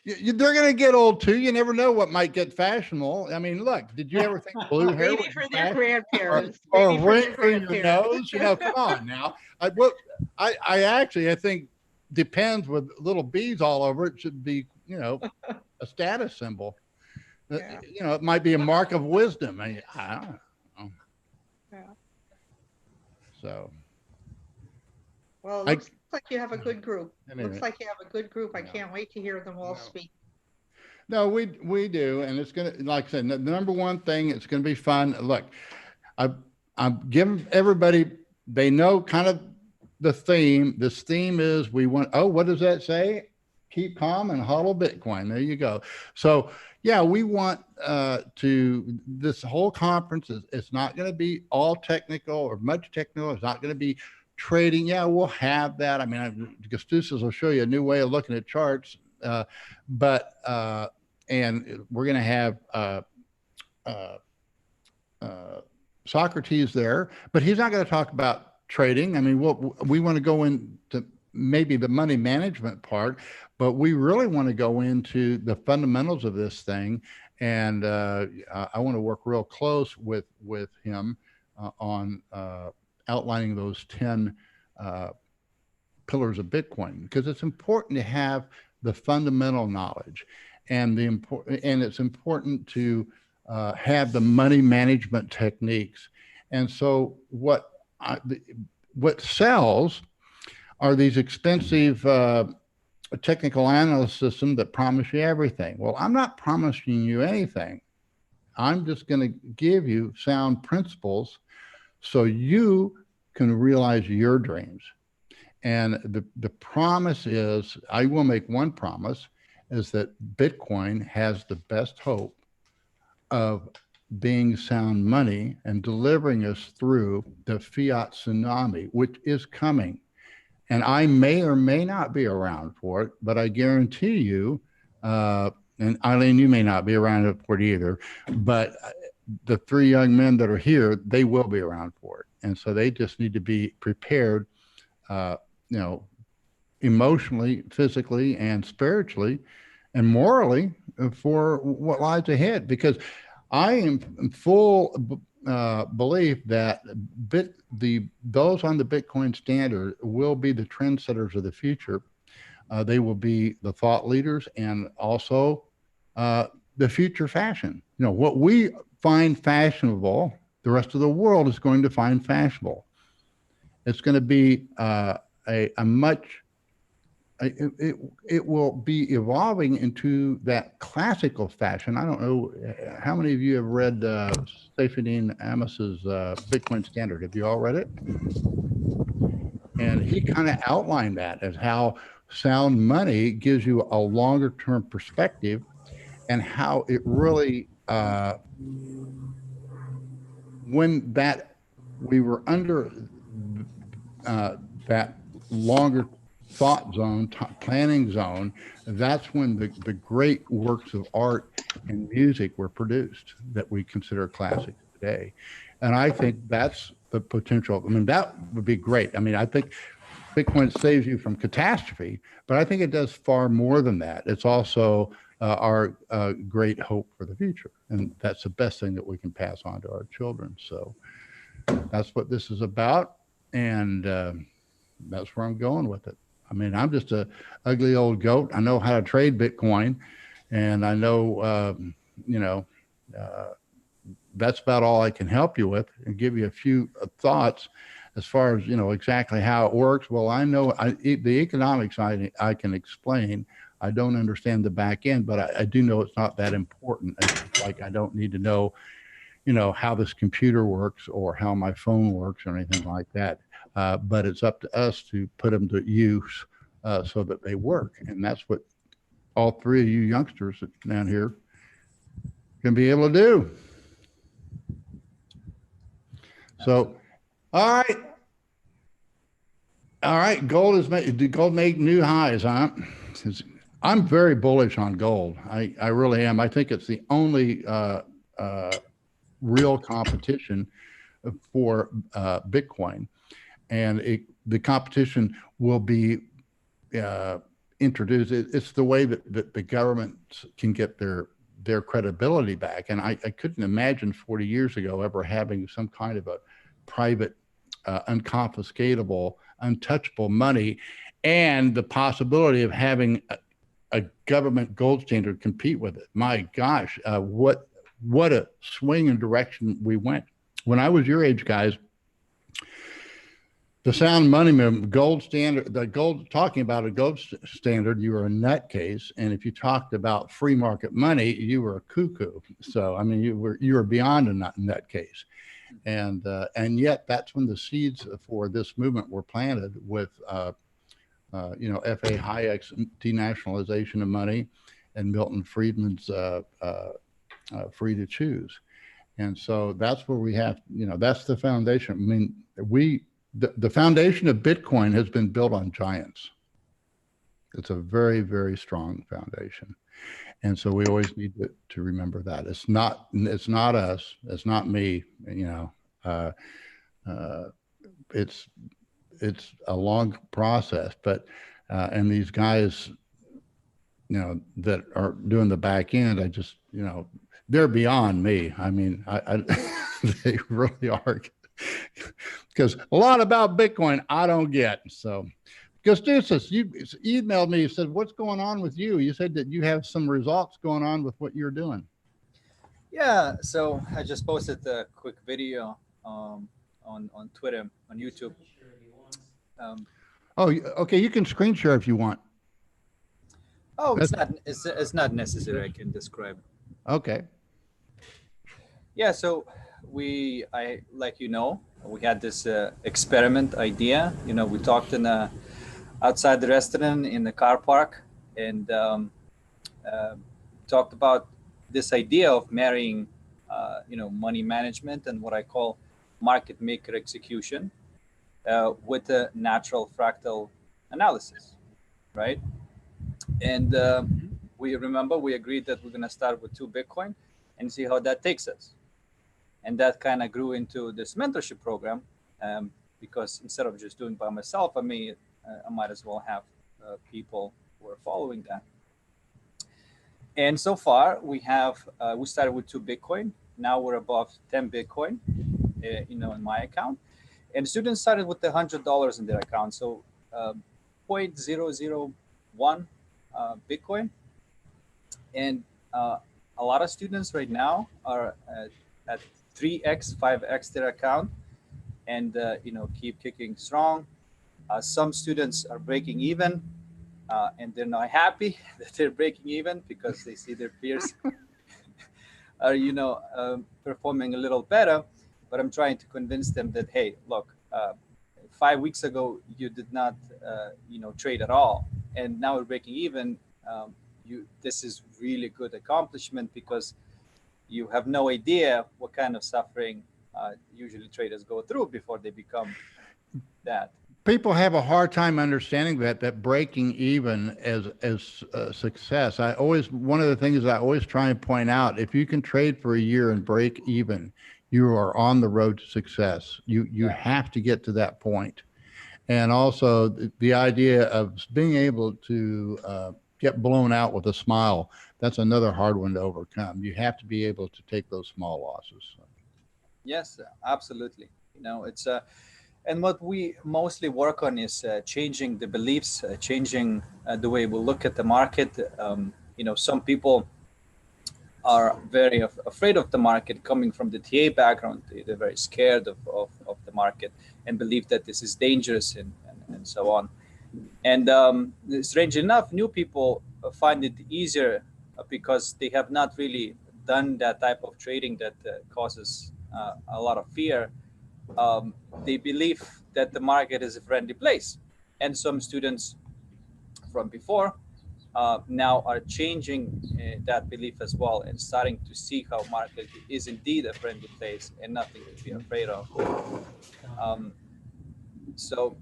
They're going to get old too. You never know what might get fashionable. I mean, look, did you ever think blue hair Maybe would for be their fashionable? grandparents. Or Maybe for their ring through your grandparents. nose? Come on now. I think Depends with little beads all over it should be, a status symbol. Yeah. It might be a mark of wisdom. I don't know. Yeah. So. Well, it looks like you have a good group. Anyway. Looks like you have a good group. I Yeah. can't wait to hear them all No. speak. No, we do, and it's gonna, like I said, the number one thing, it's gonna be fun. Look, I'm giving everybody, they know kind of the theme. This theme is we want. Oh, what does that say? Keep calm and hodl Bitcoin. There you go. So yeah, we want this whole conference is, it's not going to be all technical or much technical. It's not going to be trading. Yeah, we'll have that. I mean, Gustusis will show you a new way of looking at charts. But and we're going to have Socrates there, but he's not going to talk about trading. I mean, we want to go into maybe the money management part, but we really want to go into the fundamentals of this thing. And I want to work real close with him on outlining those 10 pillars of Bitcoin, because it's important to have the fundamental knowledge, and it's important to have the money management techniques. And so what sells are these expensive technical analyst systems that promise you everything. Well, I'm not promising you anything. I'm just going to give you sound principles so you can realize your dreams. And the promise is, I will make one promise, is that Bitcoin has the best hope of being sound money and delivering us through the fiat tsunami, which is coming. And I may or may not be around for it, but I guarantee you, and Eileen, you may not be around for it either, but the three young men that are here, they will be around for it. And so they just need to be prepared, emotionally, physically, and spiritually, and morally for what lies ahead. Because I am full belief that those on the Bitcoin standard will be the trendsetters of the future. They will be the thought leaders, and also the future fashion. What we find fashionable, the rest of the world is going to find fashionable. It's going to be it will be evolving into that classical fashion. I don't know how many of you have read Seyfedin Amos's Bitcoin Standard. Have you all read it? And he kind of outlined that as how sound money gives you a longer term perspective, and how it really, when we were under that longer thought zone, planning zone, that's when the great works of art and music were produced that we consider classics today. And I think that's the potential. I mean, that would be great. I mean, I think Bitcoin saves you from catastrophe, but I think it does far more than that. It's also our great hope for the future. And that's the best thing that we can pass on to our children. So that's what this is about. And that's where I'm going with it. I mean, I'm just a ugly old goat. I know how to trade Bitcoin, and I know, that's about all I can help you with, and give you a few thoughts as far as, exactly how it works. Well, I know the economics I can explain. I don't understand the back end, but I do know it's not that important. It's like I don't need to know, how this computer works or how my phone works or anything like that. But it's up to us to put them to use so that they work. And that's what all three of you youngsters down here can be able to do. So, all right. All right. Gold is did gold make new highs, huh? I'm very bullish on gold. I really am. I think it's the only real competition for Bitcoin. And the competition will be introduced. It's the way that the governments can get their credibility back. And I couldn't imagine 40 years ago ever having some kind of a private, unconfiscatable, untouchable money, and the possibility of having a government gold standard compete with it. My gosh, what a swing in direction we went. When I was your age, guys, the sound money movement, gold standard, talking about a gold standard, you were a nutcase. And if you talked about free market money, you were a cuckoo. So, I mean, you were beyond a nutcase. And yet that's when the seeds for this movement were planted with, F.A. Hayek's denationalization of money and Milton Friedman's free to choose. And so that's where we have, that's the foundation. I mean, the foundation of Bitcoin has been built on giants. It's a very, very strong foundation. And so we always need to remember that. It's not us. It's not me. It's a long process, but and these guys, that are doing the back end, I just, they're beyond me. I mean, they really are, because a lot about Bitcoin I don't get. So, Gustusis, you emailed me. You said, "What's going on with you?" You said that you have some results going on with what you're doing. Yeah, so I just posted a quick video on Twitter, on YouTube. Okay. You can screen share if you want. It's not necessary. I can describe. Okay. Yeah, so we had this experiment idea. We talked outside the restaurant in the car park, and talked about this idea of marrying money management and what I call market maker execution with a natural fractal analysis, right? And we agreed that we're going to start with 2 Bitcoin and see how that takes us. And that kind of grew into this mentorship program, because instead of just doing it by myself, I might as well have people who are following that. And so far, we started with 2 Bitcoin. Now we're above 10 Bitcoin, in my account. And students started with $100 in their account, so 0.001 Bitcoin. And a lot of students right now are at 3x, 5x their account, and keep kicking strong. Some students are breaking even, and they're not happy that they're breaking even because they see their peers are performing a little better. But I'm trying to convince them that, hey, look, 5 weeks ago you did not trade at all, and now we're breaking even. This is really good accomplishment, because you have no idea what kind of suffering usually traders go through before they become that. People have a hard time understanding that breaking even as success. One of the things I always try and point out, if you can trade for a year and break even, you are on the road to success. You have to get to that point. And also the idea of being able to get blown out with a smile, that's another hard one to overcome. You have to be able to take those small losses. Yes, absolutely. It's and what we mostly work on is changing the beliefs, changing the way we look at the market. Some people are very afraid of the market, coming from the TA background. They're very scared of the market and believe that this is dangerous and so on. And strangely enough, new people find it easier because they have not really done that type of trading that causes a lot of fear. They believe that the market is a friendly place. And some students from before, now are changing that belief as well, and starting to see how market is indeed a friendly place and nothing to be afraid of. Um, so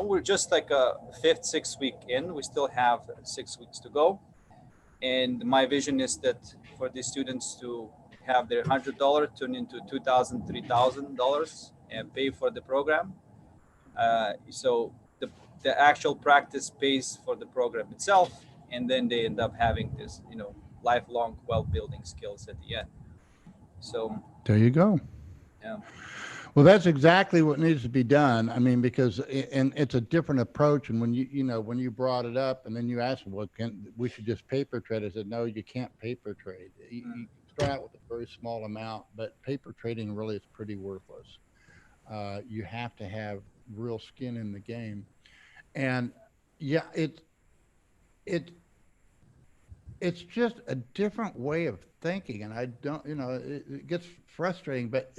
we're just like a fifth, 6th week in. We still have 6 weeks to go, and my vision is that for these students to have their $100 turn into $2,000, $3,000 and pay for the program. So the actual practice pays for the program itself, and then they end up having this, lifelong wealth building skills at the end. So There you go. yeah. Well, that's exactly what needs to be done. I mean, because and it's a different approach. And when when you brought it up, and then you asked, well, we should just paper trade? I said, no, you can't paper trade. You start out with a very small amount, but paper trading really is pretty worthless. You have to have real skin in the game, and yeah, it's just a different way of thinking. And I don't, it gets frustrating, but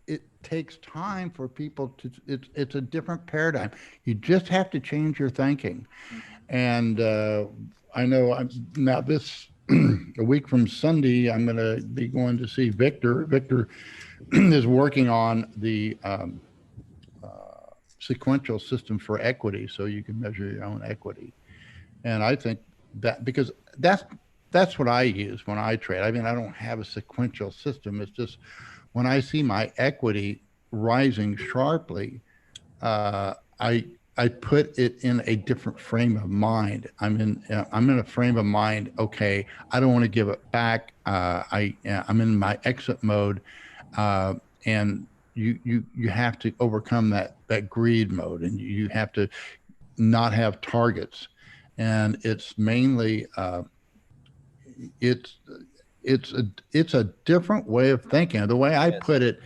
it takes time for people to, it's a different paradigm. You just have to change your thinking. And I know now this, a week from Sunday, I'm going to be going to see Victor. Victor is working on the sequential system for equity, so you can measure your own equity. And I think that, because that's what I use when I trade. I mean, I don't have a sequential system. It's just when I see my equity rising sharply, I put it in a different frame of mind. I'm in a frame of mind. Okay, I don't want to give it back. I'm in my exit mode, and you have to overcome that greed mode, and you have to not have targets. And it's mainly it's a different way of thinking. The way I put it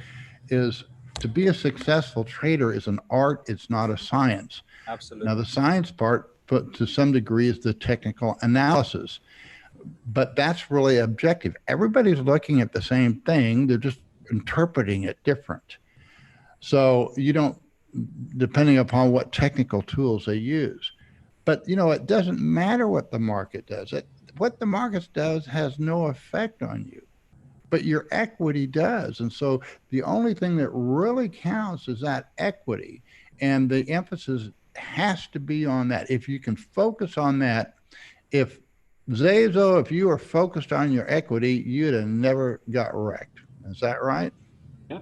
is, to be a successful trader is an art. It's not a science. Absolutely. Now, the science part, but to some degree, is the technical analysis, but that's really objective. Everybody's looking at the same thing. They're just interpreting it different. So you don't, depending upon what technical tools they use. But, it doesn't matter what the market does. What the market does has no effect on you, but your equity does. And so the only thing that really counts is that equity. And the emphasis has to be on that. If you can focus on that, if you were focused on your equity, you'd have never got wrecked. Is that right? Yeah.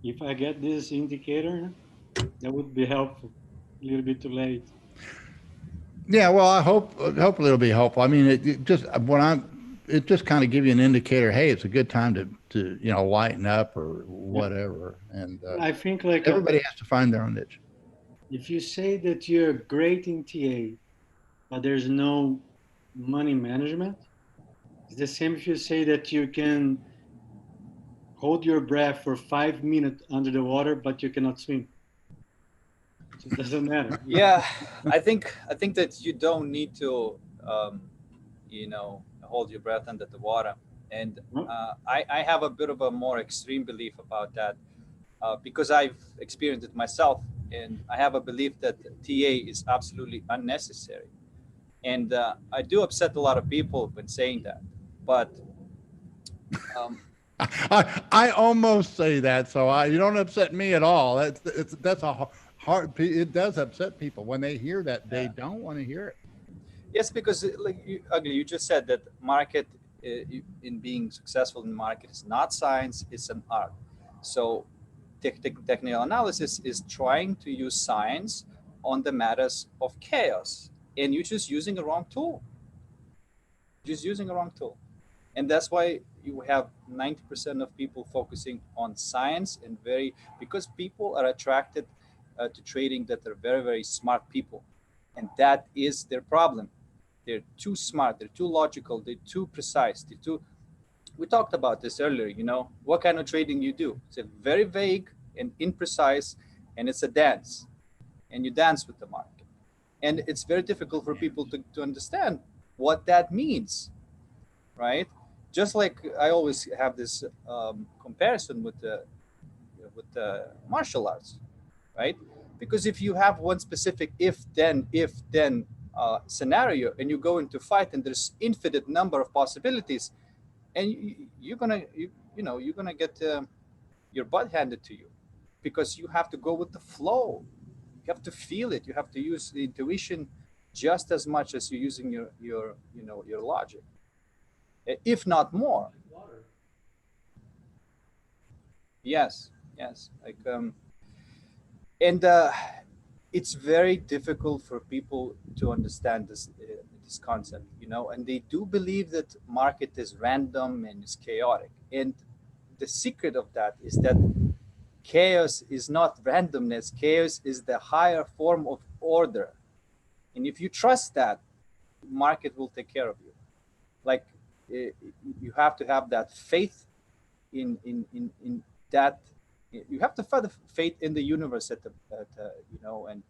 If I get this indicator, that would be helpful. A little bit too late. Yeah, well, hopefully it'll be helpful. I mean, it just kind of give you an indicator. Hey, it's a good time to lighten up or whatever. And I think like everybody has to find their own niche. If you say that you're great in TA, but there's no money management, it's the same if you say that you can hold your breath for 5 minutes under the water, but you cannot swim. So it doesn't matter. Yeah, I think that you don't need to, hold your breath under the water. And I have a bit of a more extreme belief about that, because I've experienced it myself, and I have a belief that TA is absolutely unnecessary. And I do upset a lot of people when saying that, but I almost say that, so you don't upset me at all. That's a hard. It does upset people when they hear that. They don't want to hear it. Yes, because you just said that market, in being successful in the market, is not science; it's an art. So technical analysis is trying to use science on the matters of chaos, and you're just using the wrong tool. And that's why you have 90% of people focusing on science, and because people are attracted to trading that are very, very smart people, and that is their problem. They're too smart, they're too logical, they're too precise, we talked about this earlier. What kind of trading you do? It's a very vague and imprecise, and it's a dance, and you dance with the market, and it's very difficult for people to understand what that means, right? Just like I always have this comparison with the martial arts, right? Because if you have one specific if then scenario, and you go into fight, and there's infinite number of possibilities, and you're gonna you're gonna get your butt handed to you, because you have to go with the flow. You have to feel it. You have to use the intuition just as much as you're using your logic, if not more. Yes, yes. Like and it's very difficult for people to understand this concept, and they do believe that market is random and is chaotic. And the secret of that is that chaos is not randomness. Chaos is the higher form of order. And if you trust that, market will take care of you. Like you have to have that faith in that. You have to have the faith in the universe and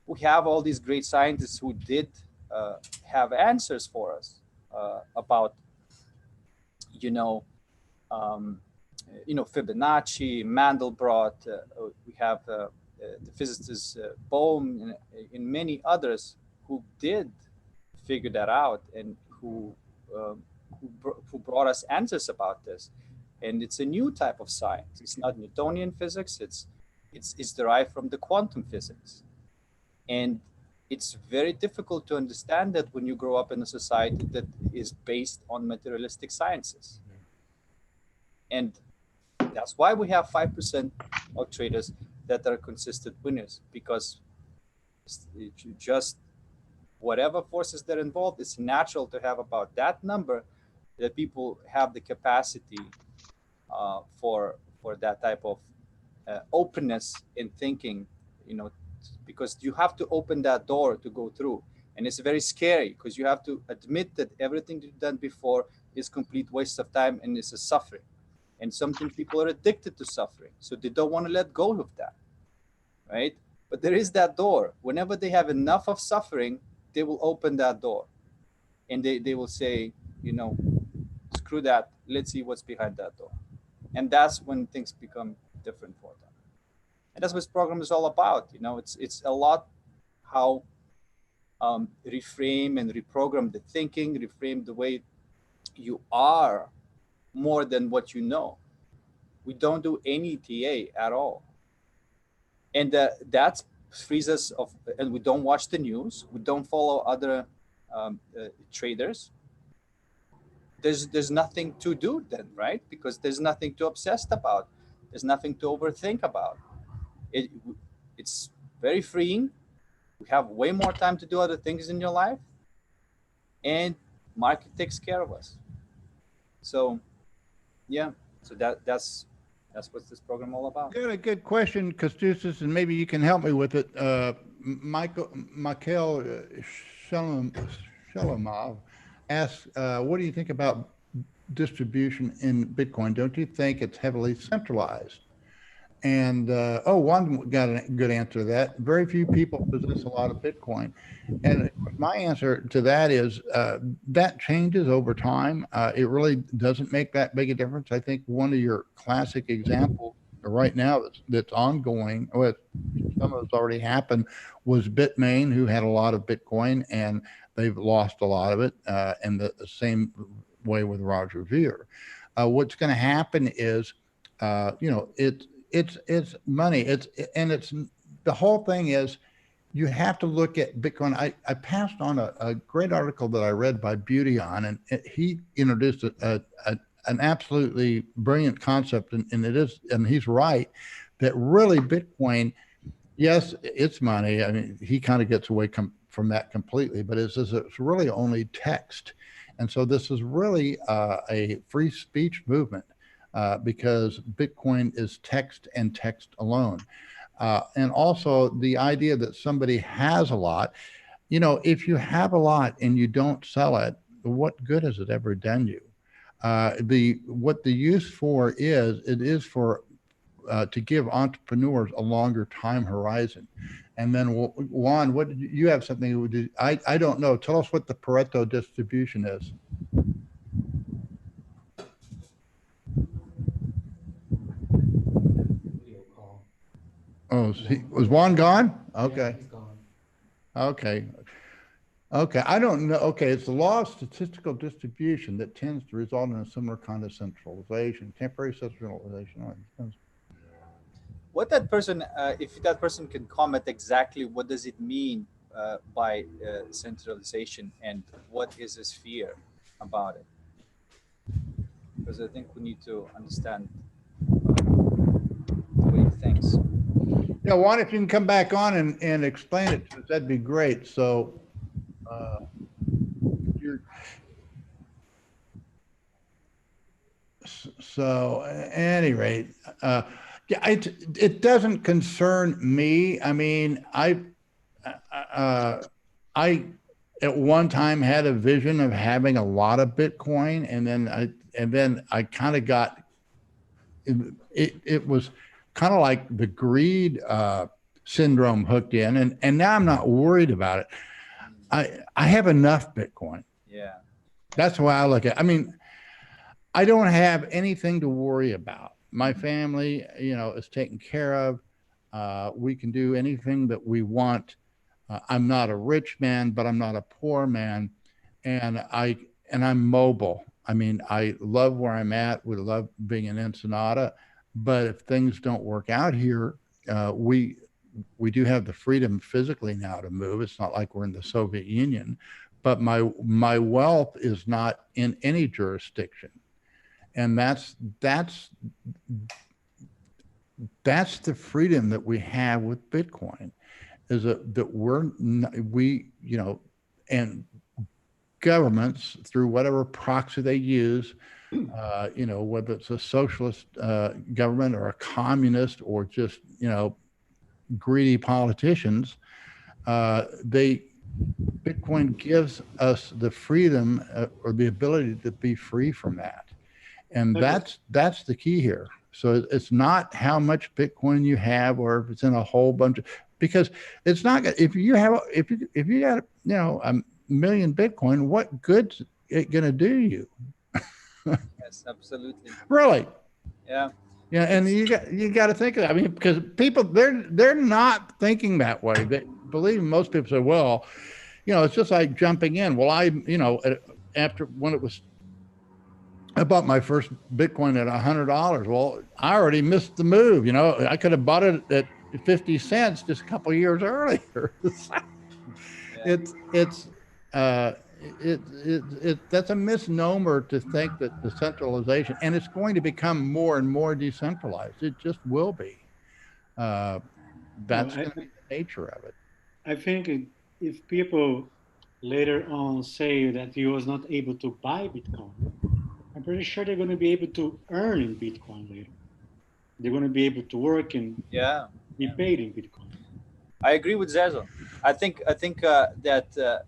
we have all these great scientists who did have answers for us about um, Fibonacci, Mandelbrot. We have the physicist Bohm, and many others who did figure that out, and who brought us answers about this. And it's a new type of science. It's not Newtonian physics. It's derived from the quantum physics, and it's very difficult to understand that when you grow up in a society that is based on materialistic sciences. And that's why we have 5% of traders that are consistent winners, because just whatever forces that are involved, it's natural to have about that number that people have the capacity for that type of openness in thinking, because you have to open that door to go through. And it's very scary, because you have to admit that everything you've done before is complete waste of time and it's a suffering. And sometimes people are addicted to suffering, so they don't want to let go of that, right? But there is that door. Whenever they have enough of suffering, they will open that door, and they will say, screw that, let's see what's behind that door. And that's when things become different for them. And that's what this program is all about. It's a lot how reframe and reprogram the thinking, reframe the way you are more than what you know. We don't do any TA at all. And that frees us of, and we don't watch the news. We don't follow other traders. There's nothing to do then, right? Because there's nothing to obsess about. There's nothing to overthink about. It's very freeing. We have way more time to do other things in your life, and market takes care of us. So, yeah. So that's what this program all about. Got a good question, Kostis, and maybe you can help me with it. Mikhail Shelamov asks, what do you think about distribution in Bitcoin? Don't you think it's heavily centralized? And one got a good answer to that. Very few people possess a lot of Bitcoin. And my answer to that is that changes over time. It really doesn't make that big a difference. I think one of your classic examples right now that's ongoing, some of it's already happened, was Bitmain, who had a lot of Bitcoin, and they've lost a lot of it. And the same way with Roger Ver. What's going to happen is, it's money. It's the whole thing is you have to look at Bitcoin. I passed on a great article that I read by Beauty on, and he introduced an absolutely brilliant concept, and he's right that really Bitcoin, yes, it's money. I mean, he kind of gets away from that completely, but it's really only text, and so this is really a free speech movement. Because Bitcoin is text and text alone. And also the idea that somebody has a lot, if you have a lot and you don't sell it, what good has it ever done you? What the use for is for to give entrepreneurs a longer time horizon. And then Juan, what you have something? I don't know. Tell us what the Pareto distribution is. Oh, was Juan gone? Yeah, Okay, he's gone. okay. Okay, I don't know. Okay, it's the law of statistical distribution that tends to result in a similar kind of centralization, temporary centralization. What that person, if that person can comment exactly what does it mean by centralization and what is his fear about it, because I think we need to understand the way he thinks. Yeah, Juan, if you can come back on and explain it to us, that'd be great. So, you're, so at any rate, yeah, it doesn't concern me. I mean, I at one time had a vision of having a lot of Bitcoin, and then I kind of got it was kind of like the greed syndrome hooked in, and now I'm not worried about it. I have enough Bitcoin. Yeah. That's why I look at. I mean, I don't have anything to worry about. My family, is taken care of. We can do anything that we want. I'm not a rich man, but I'm not a poor man, and I'm mobile. I mean, I love where I'm at. We love being in Ensenada, but if things don't work out here, we do have the freedom physically now to move. It's not like we're in the Soviet Union, but my wealth is not in any jurisdiction, and that's the freedom that we have with Bitcoin, is that and governments, through whatever proxy they use, whether it's a socialist government or a communist or just greedy politicians, Bitcoin gives us the freedom or the ability to be free from that. And Okay. that's the key here. So it's not how much Bitcoin you have, or if it's in a whole bunch of, because it's not, if you got, a million Bitcoin, what good's it going to do you? Yes, absolutely. Really? Yeah. Yeah. And you got to think of that. I mean, because people, they're not thinking that way. They believe me, most people say, well, it's just like jumping in. Well, after when I bought my first Bitcoin at $100. Well, I already missed the move. I could have bought it at 50 cents just a couple of years earlier. Yeah. It's that's a misnomer to think that the centralization, and it's going to become more and more decentralized. It just will be. No, That's going to be the nature of it. I think if people later on say that he was not able to buy Bitcoin, I'm pretty sure they're going to be able to earn in Bitcoin later. They're going to be able to work and Yeah. be paid in Bitcoin. I agree with Zezo. I think that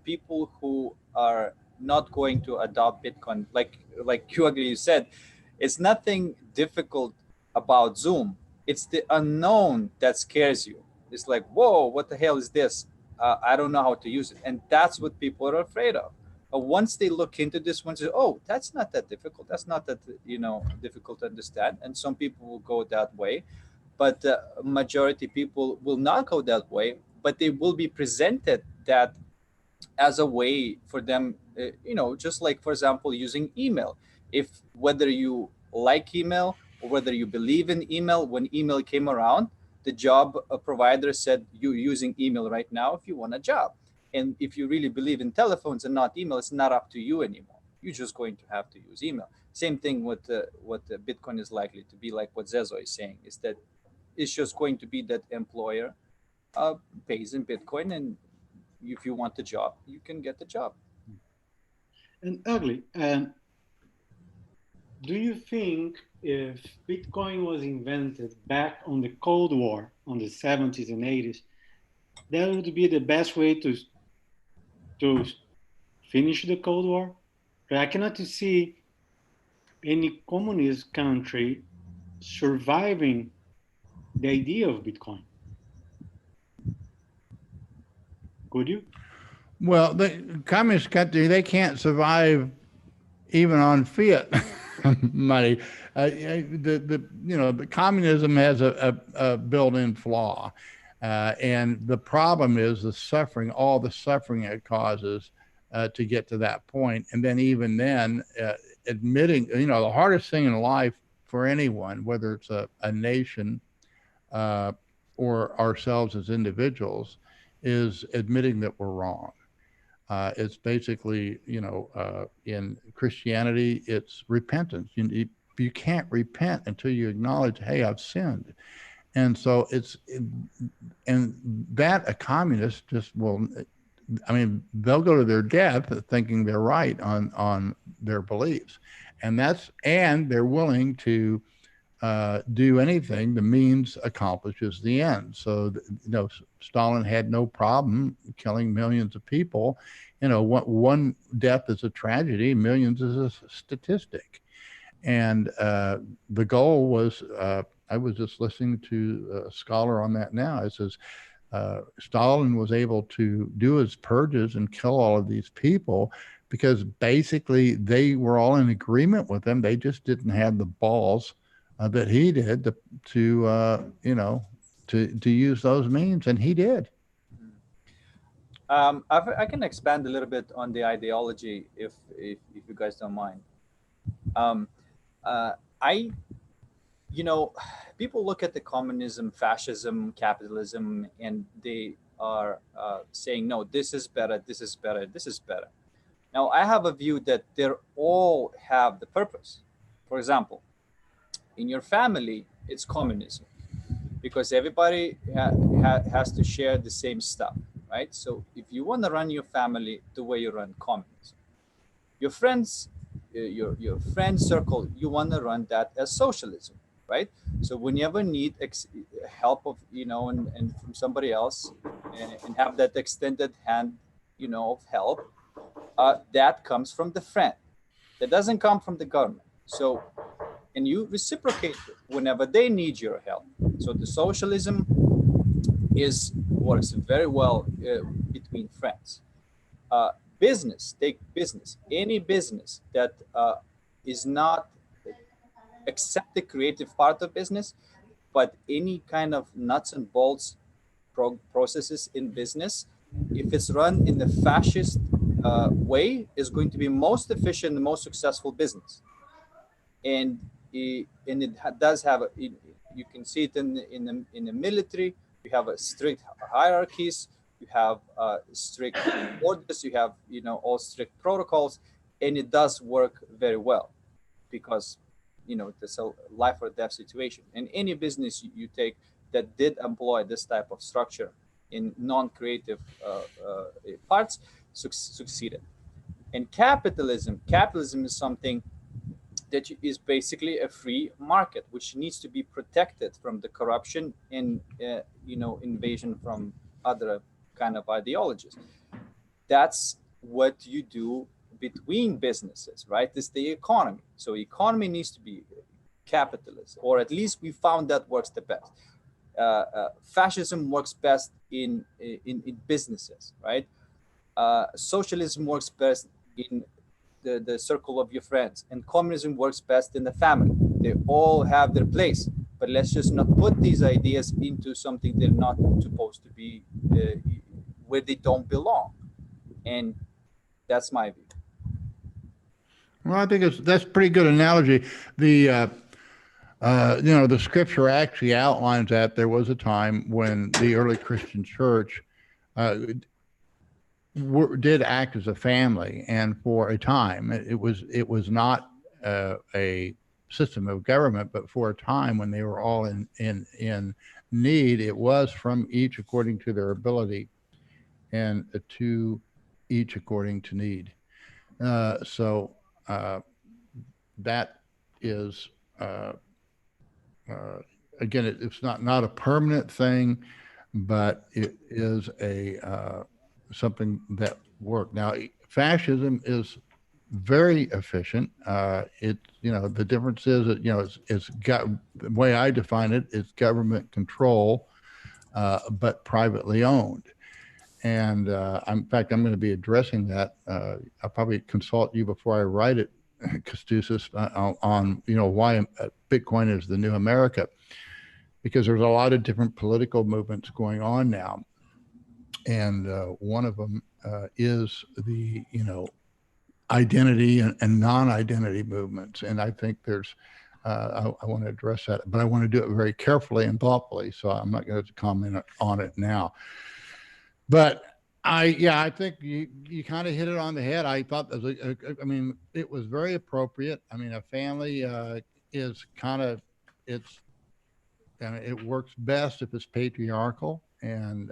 people who are not going to adopt Bitcoin, like you said, it's nothing difficult about Zoom. It's the unknown that scares you. It's like, whoa, what the hell is this? I don't know how to use it, and that's what people are afraid of. Once they look into this, once they, oh, that's not that difficult. That's not that difficult to understand, and some people will go that way, but majority people will not go that way, but they will be presented that as a way for them, just like, for example, using email. If whether you like email or whether you believe in email, when email came around, the job provider said, you're using email right now if you want a job. And if you really believe in telephones and not email, it's not up to you anymore. You're just going to have to use email. Same thing with what Bitcoin is likely to be, like what Zezo is saying, is that it's just going to be that employer pays in Bitcoin, and if you want the job, you can get the job. And ugly. And do you think if Bitcoin was invented back on the Cold War, on the 70s and 80s, that would be the best way to finish the Cold War? I cannot see any communist country surviving the idea of Bitcoin. Could you? Well, the communist country, they can't survive even on fiat. money. The communism has a built-in flaw, and the problem is the suffering, all the suffering it causes to get to that point, and then even then, admitting, the hardest thing in life for anyone, whether it's a nation or ourselves as individuals, is admitting that we're wrong. It's basically, in Christianity, it's repentance. You can't repent until you acknowledge, hey, I've sinned. And so and that a communist just will, they'll go to their death thinking they're right on their beliefs. And they're willing to do anything the means accomplishes the end. So, Stalin had no problem killing millions of people. One death is a tragedy, millions is a statistic. And the goal was, I was just listening to a scholar on that now. It says Stalin was able to do his purges and kill all of these people because basically they were all in agreement with him. They just didn't have the balls that he did to use those means, and he did. I can expand a little bit on the ideology if you guys don't mind. People look at the communism, fascism, capitalism, and they are saying, no, this is better, this is better, this is better. Now, I have a view that they all have the purpose. For example, in your family, it's communism because everybody has to share the same stuff, right? So if you want to run your family the way you run communism, your friends, your friend circle, you want to run that as socialism, right? So whenever need help of, and from somebody else and have that extended hand, of help, that comes from the friend. That doesn't come from the government. So, and you reciprocate whenever they need your help. So the socialism works very well between friends. Take business. Any business that is not accept the creative part of business, but any kind of nuts and bolts processes in business, if it's run in the fascist way, is going to be most efficient and most successful business. And it does have you can see it in the military. You have a strict hierarchies, you have strict orders, you have all strict protocols, and it does work very well because it's a life or death situation. And any business you take that did employ this type of structure in non-creative parts succeeded. And capitalism is something that is basically a free market, which needs to be protected from the corruption and invasion from other kind of ideologies. That's what you do between businesses, right? It's the economy. So economy needs to be capitalist, or at least we found that works the best. Fascism works best in businesses, right? Socialism works best in the circle of your friends, and communism works best in the family. They all have their place, but let's just not put these ideas into something they're not supposed to be, where they don't belong. And that's my view. Well, I think that's a pretty good analogy. The the scripture actually outlines that there was a time when the early Christian church did act as a family, and for a time it was not a system of government, but for a time when they were all in need, it was from each according to their ability, and to each according to need. So that is again, it's not a permanent thing, but it is a something that worked. Now, fascism is very efficient. The difference is that it's got, the way I define it, it's government control, but privately owned. And in fact, I'm going to be addressing that. I'll probably consult you before I write it Kostis, on, why Bitcoin is the new America, because there's a lot of different political movements going on now. And one of them is the, identity and non-identity movements. And I think there's, I want to address that, but I want to do it very carefully and thoughtfully. So I'm not going to comment on it now. But I think you kind of hit it on the head. I thought, it was very appropriate. I mean, a family is kind of, it works best if it's patriarchal, and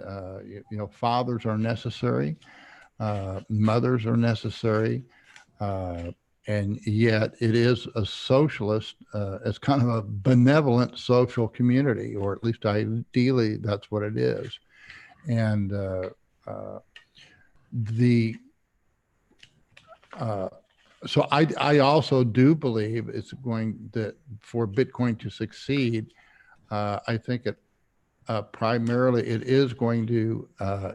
fathers are necessary, mothers are necessary, and yet it is a socialist. It's kind of a benevolent social community, or at least ideally that's what it is. And so I also do believe it's going that for Bitcoin to succeed, I think it primarily it is going to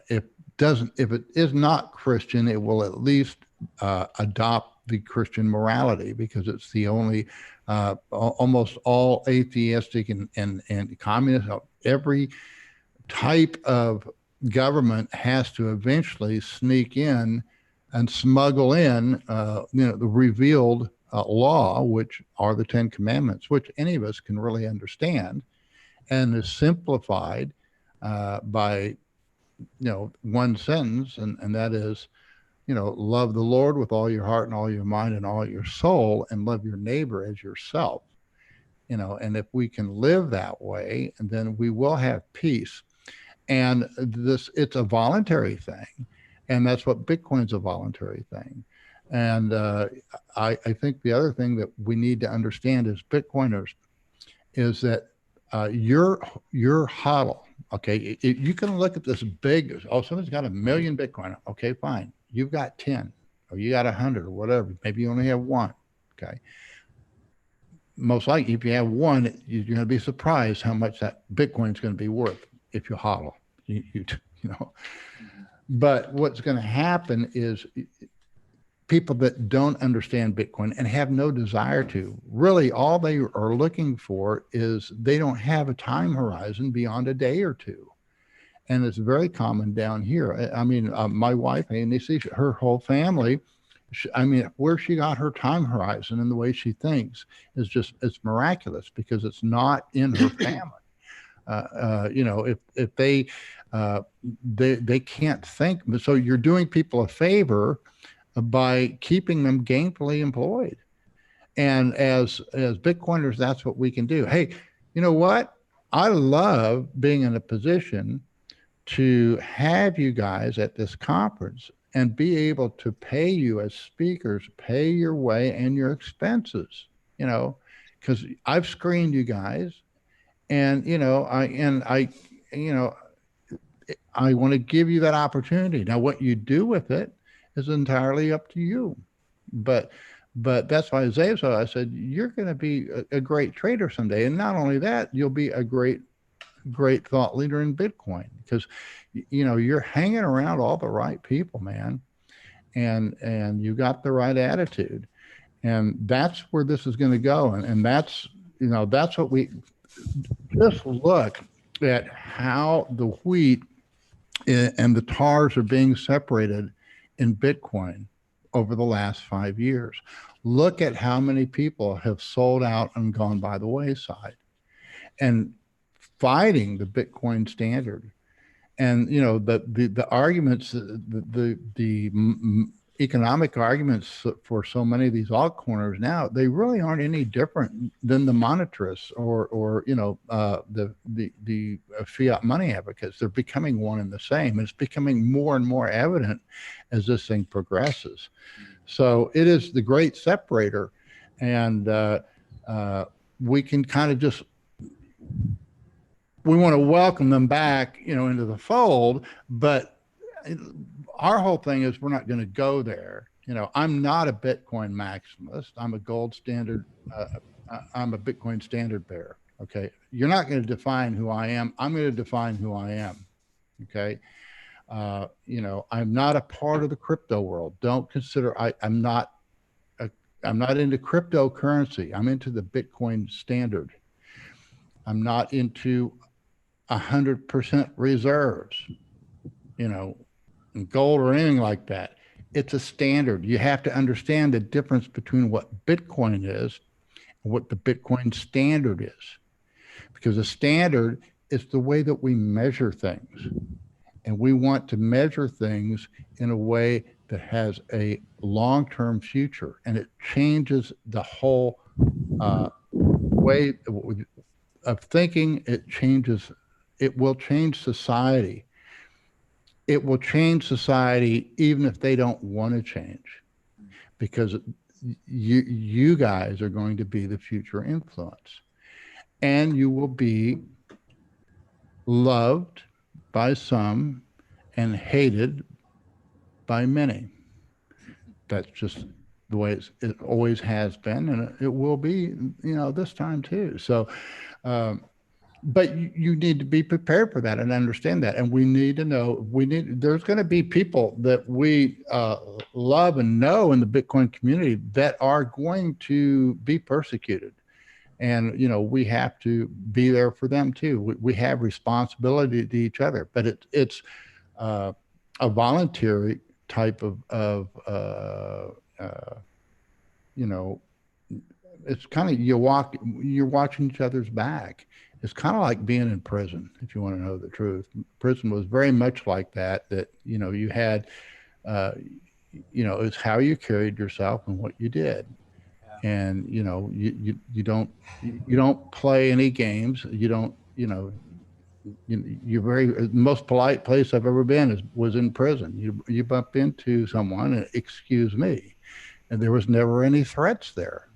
if it is not Christian, it will at least adopt the Christian morality, because it's the only almost all atheistic and communist, every type of government has to eventually sneak in and smuggle in the revealed law, which are the 10 Commandments, which any of us can really understand, and is simplified by one sentence, and that is, love the Lord with all your heart and all your mind and all your soul, and love your neighbor as yourself. And if we can live that way, then we will have peace. And it's a voluntary thing, and that's what Bitcoin's a voluntary thing. And I think the other thing that we need to understand as Bitcoiners is that your hodl, okay, you can look at this big, someone's got 1 million Bitcoin. Okay, fine. You've got 10, or you got 100, or whatever. Maybe you only have one. Okay. Most likely, if you have one, you're going to be surprised how much that Bitcoin is going to be worth if you hodl. But what's going to happen is people that don't understand Bitcoin and have no desire to, really all they are looking for is they don't have a time horizon beyond a day or two. And it's very common down here. I mean, my wife, and you see her whole family, where she got her time horizon and the way she thinks is it's miraculous, because it's not in her family. If they can't think, so you're doing people a favor by keeping them gainfully employed. And as Bitcoiners, that's what we can do. Hey, you know what? I love being in a position to have you guys at this conference and be able to pay you as speakers, pay your way and your expenses, because I've screened you guys, and I want to give you that opportunity. Now, what you do with it is entirely up to you. But that's why I said, you're going to be a great trader someday. And not only that, you'll be a great thought leader in Bitcoin, because, you're hanging around all the right people, man. And you got the right attitude. And that's where this is going to go. And that's, that's what we just look at, how the wheat and the tars are being separated in Bitcoin over the last 5 years. Look at how many people have sold out and gone by the wayside and fighting the Bitcoin standard. And the arguments, the economic arguments for so many of these altcoiners now, they really aren't any different than the monetarists or the fiat money advocates. They're becoming one and the same. It's becoming more and more evident as this thing progresses. So it is the great separator, and we can kind of just, we want to welcome them back, into the fold, but our whole thing is we're not going to go there. I'm not a Bitcoin maximalist. I'm a gold standard. I'm a Bitcoin standard bearer. Okay. You're not going to define who I am. I'm going to define who I am. Okay. I'm not a part of the crypto world. Don't consider, I'm not I'm not into cryptocurrency. I'm into the Bitcoin standard. I'm not into 100% reserves, you know, gold or anything like that. It's a standard. You have to understand the difference between what Bitcoin is and what the Bitcoin standard is, because the standard is the way that we measure things. And we want to measure things in a way that has a long-term future, and it changes the whole way of thinking. It will change society. It will change society even if they don't want to change, because you guys are going to be the future influence, and you will be loved by some and hated by many. That's just the way it always has been, and it will be, this time too. So, but you need to be prepared for that and understand that. And we need to know, there's going to be people that we love and know in the Bitcoin community that are going to be persecuted. And, we have to be there for them too. We have responsibility to each other, but it's a voluntary type of it's kind of, you're watching each other's back. It's kind of like being in prison, if you want to know the truth. Prison was very much like that, you had, it's how you carried yourself and what you did. Yeah. And, you don't play any games. You don't, the most polite place I've ever been was in prison. You bump into someone and excuse me, and there was never any threats there.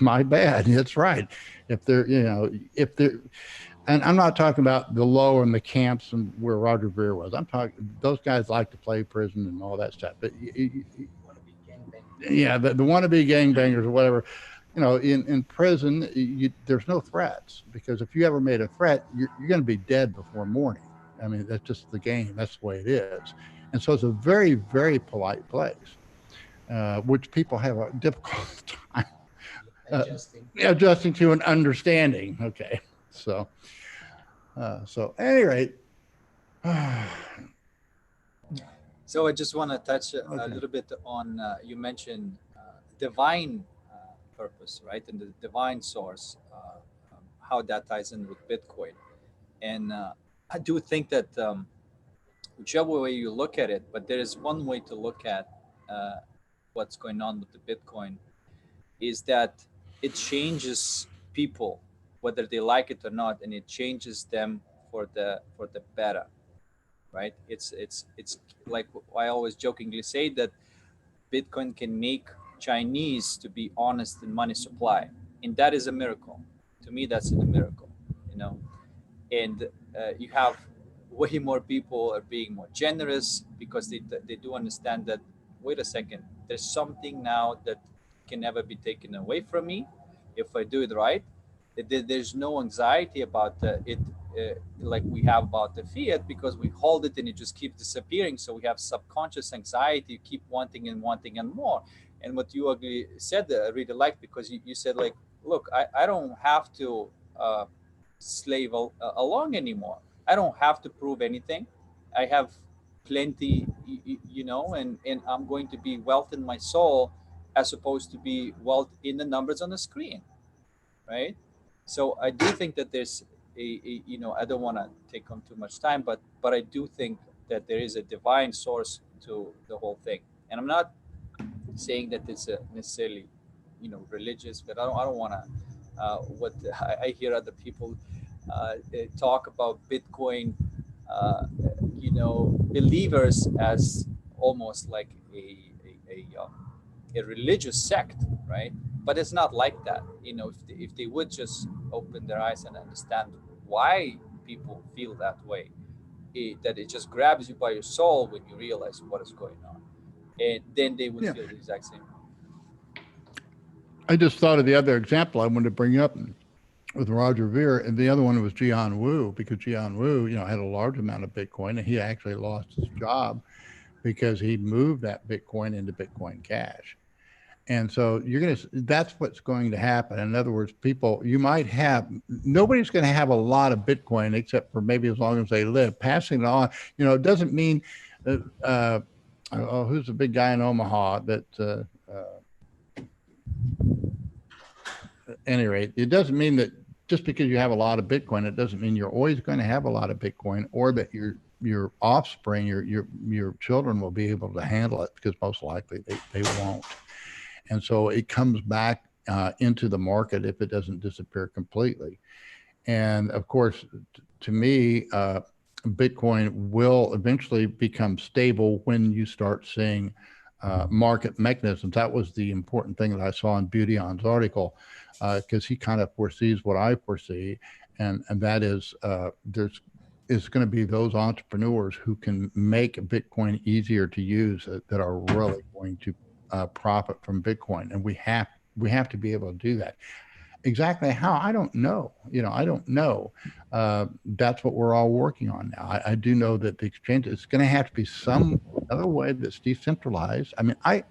My bad. That's right. If they're, and I'm not talking about the lower in the camps and where Roger Ver was. I'm talking, those guys like to play prison and all that stuff. But yeah, the wannabe gangbangers or whatever, in prison, there's no threats, because if you ever made a threat, you're going to be dead before morning. I mean, that's just the game. That's the way it is. And so it's a very, very polite place, which people have a difficult time adjusting to and understanding. Okay. So at any rate. So I just want to touch a Okay. little bit on, you mentioned divine purpose, right? And the divine source, how that ties in with Bitcoin. And I do think that whichever way you look at it, but there is one way to look at what's going on with the Bitcoin, is that it changes people, whether they like it or not, and it changes them for the better, right? It's like I always jokingly say that Bitcoin can make Chinese to be honest in money supply, and that is a miracle. To me, that's a miracle, And you have way more people are being more generous because they do understand that, wait a second, there's something now that can never be taken away from me if I do it right. There's no anxiety about it like we have about the fiat, because we hold it and it just keeps disappearing. So we have subconscious anxiety, you keep wanting and wanting and more. And what you ugly said, I really liked, because you said, like, look, I don't have to slave along anymore. I don't have to prove anything. I have plenty, and I'm going to be wealth in my soul as opposed to be wealth in the numbers on the screen, right? So I do think that there's I don't want to take on too much time, but I do think that there is a divine source to the whole thing. And I'm not saying that it's necessarily, religious, but I don't want to. What I hear other people talk about Bitcoin, believers as almost like a religious sect, right? But it's not like that. If they would just open their eyes and understand why people feel that way, that it just grabs you by your soul when you realize what is going on, and then they would feel the exact same. I just thought of the other example I wanted to bring up with Roger Ver, and the other one was Jian Wu, because Jian Wu, had a large amount of Bitcoin, and he actually lost his job because he moved that Bitcoin into Bitcoin Cash. And so that's what's going to happen. In other words, people, nobody's going to have a lot of Bitcoin except for maybe as long as they live. Passing it on, it doesn't mean, who's the big guy in Omaha that, at any rate, it doesn't mean that just because you have a lot of Bitcoin, it doesn't mean you're always going to have a lot of Bitcoin, or that your offspring, your children will be able to handle it, because most likely they won't. And so it comes back into the market if it doesn't disappear completely. And of course, to me, Bitcoin will eventually become stable when you start seeing market mechanisms. That was the important thing that I saw in Beauty On's article, because he kind of foresees what I foresee, and that is is going to be those entrepreneurs who can make Bitcoin easier to use that are really going to profit from Bitcoin, and we have to be able to do that. Exactly how, I don't know. I don't know. That's what we're all working on now. I do know that the exchange is going to have to be some other way that's decentralized. I mean, I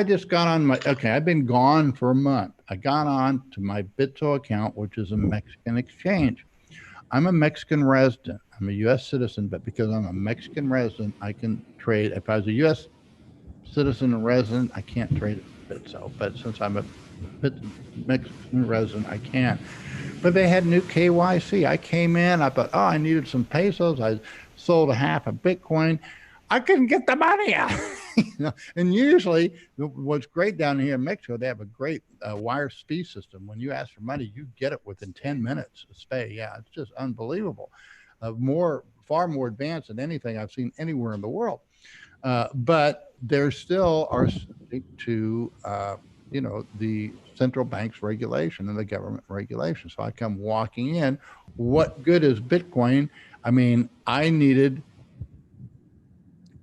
just got on I've been gone for a month. I got on to my Bitso account, which is a Mexican exchange. I'm a Mexican resident. I'm a U.S. citizen, but because I'm a Mexican resident, I can trade. If I was a U.S. citizen and resident, I can't trade it Bitso. But since I'm a Mexican resident, I can. But they had new KYC. I came in, I thought, oh, I needed some pesos. I sold a half a Bitcoin. I couldn't get the money out. And usually what's great down here in Mexico, they have a great wire speed system. When you ask for money, you get it within 10 minutes. Yeah, it's just unbelievable. Far more advanced than anything I've seen anywhere in the world. But there still are subject to, the central bank's regulation and the government regulation. So I come walking in. What good is Bitcoin? I mean, I needed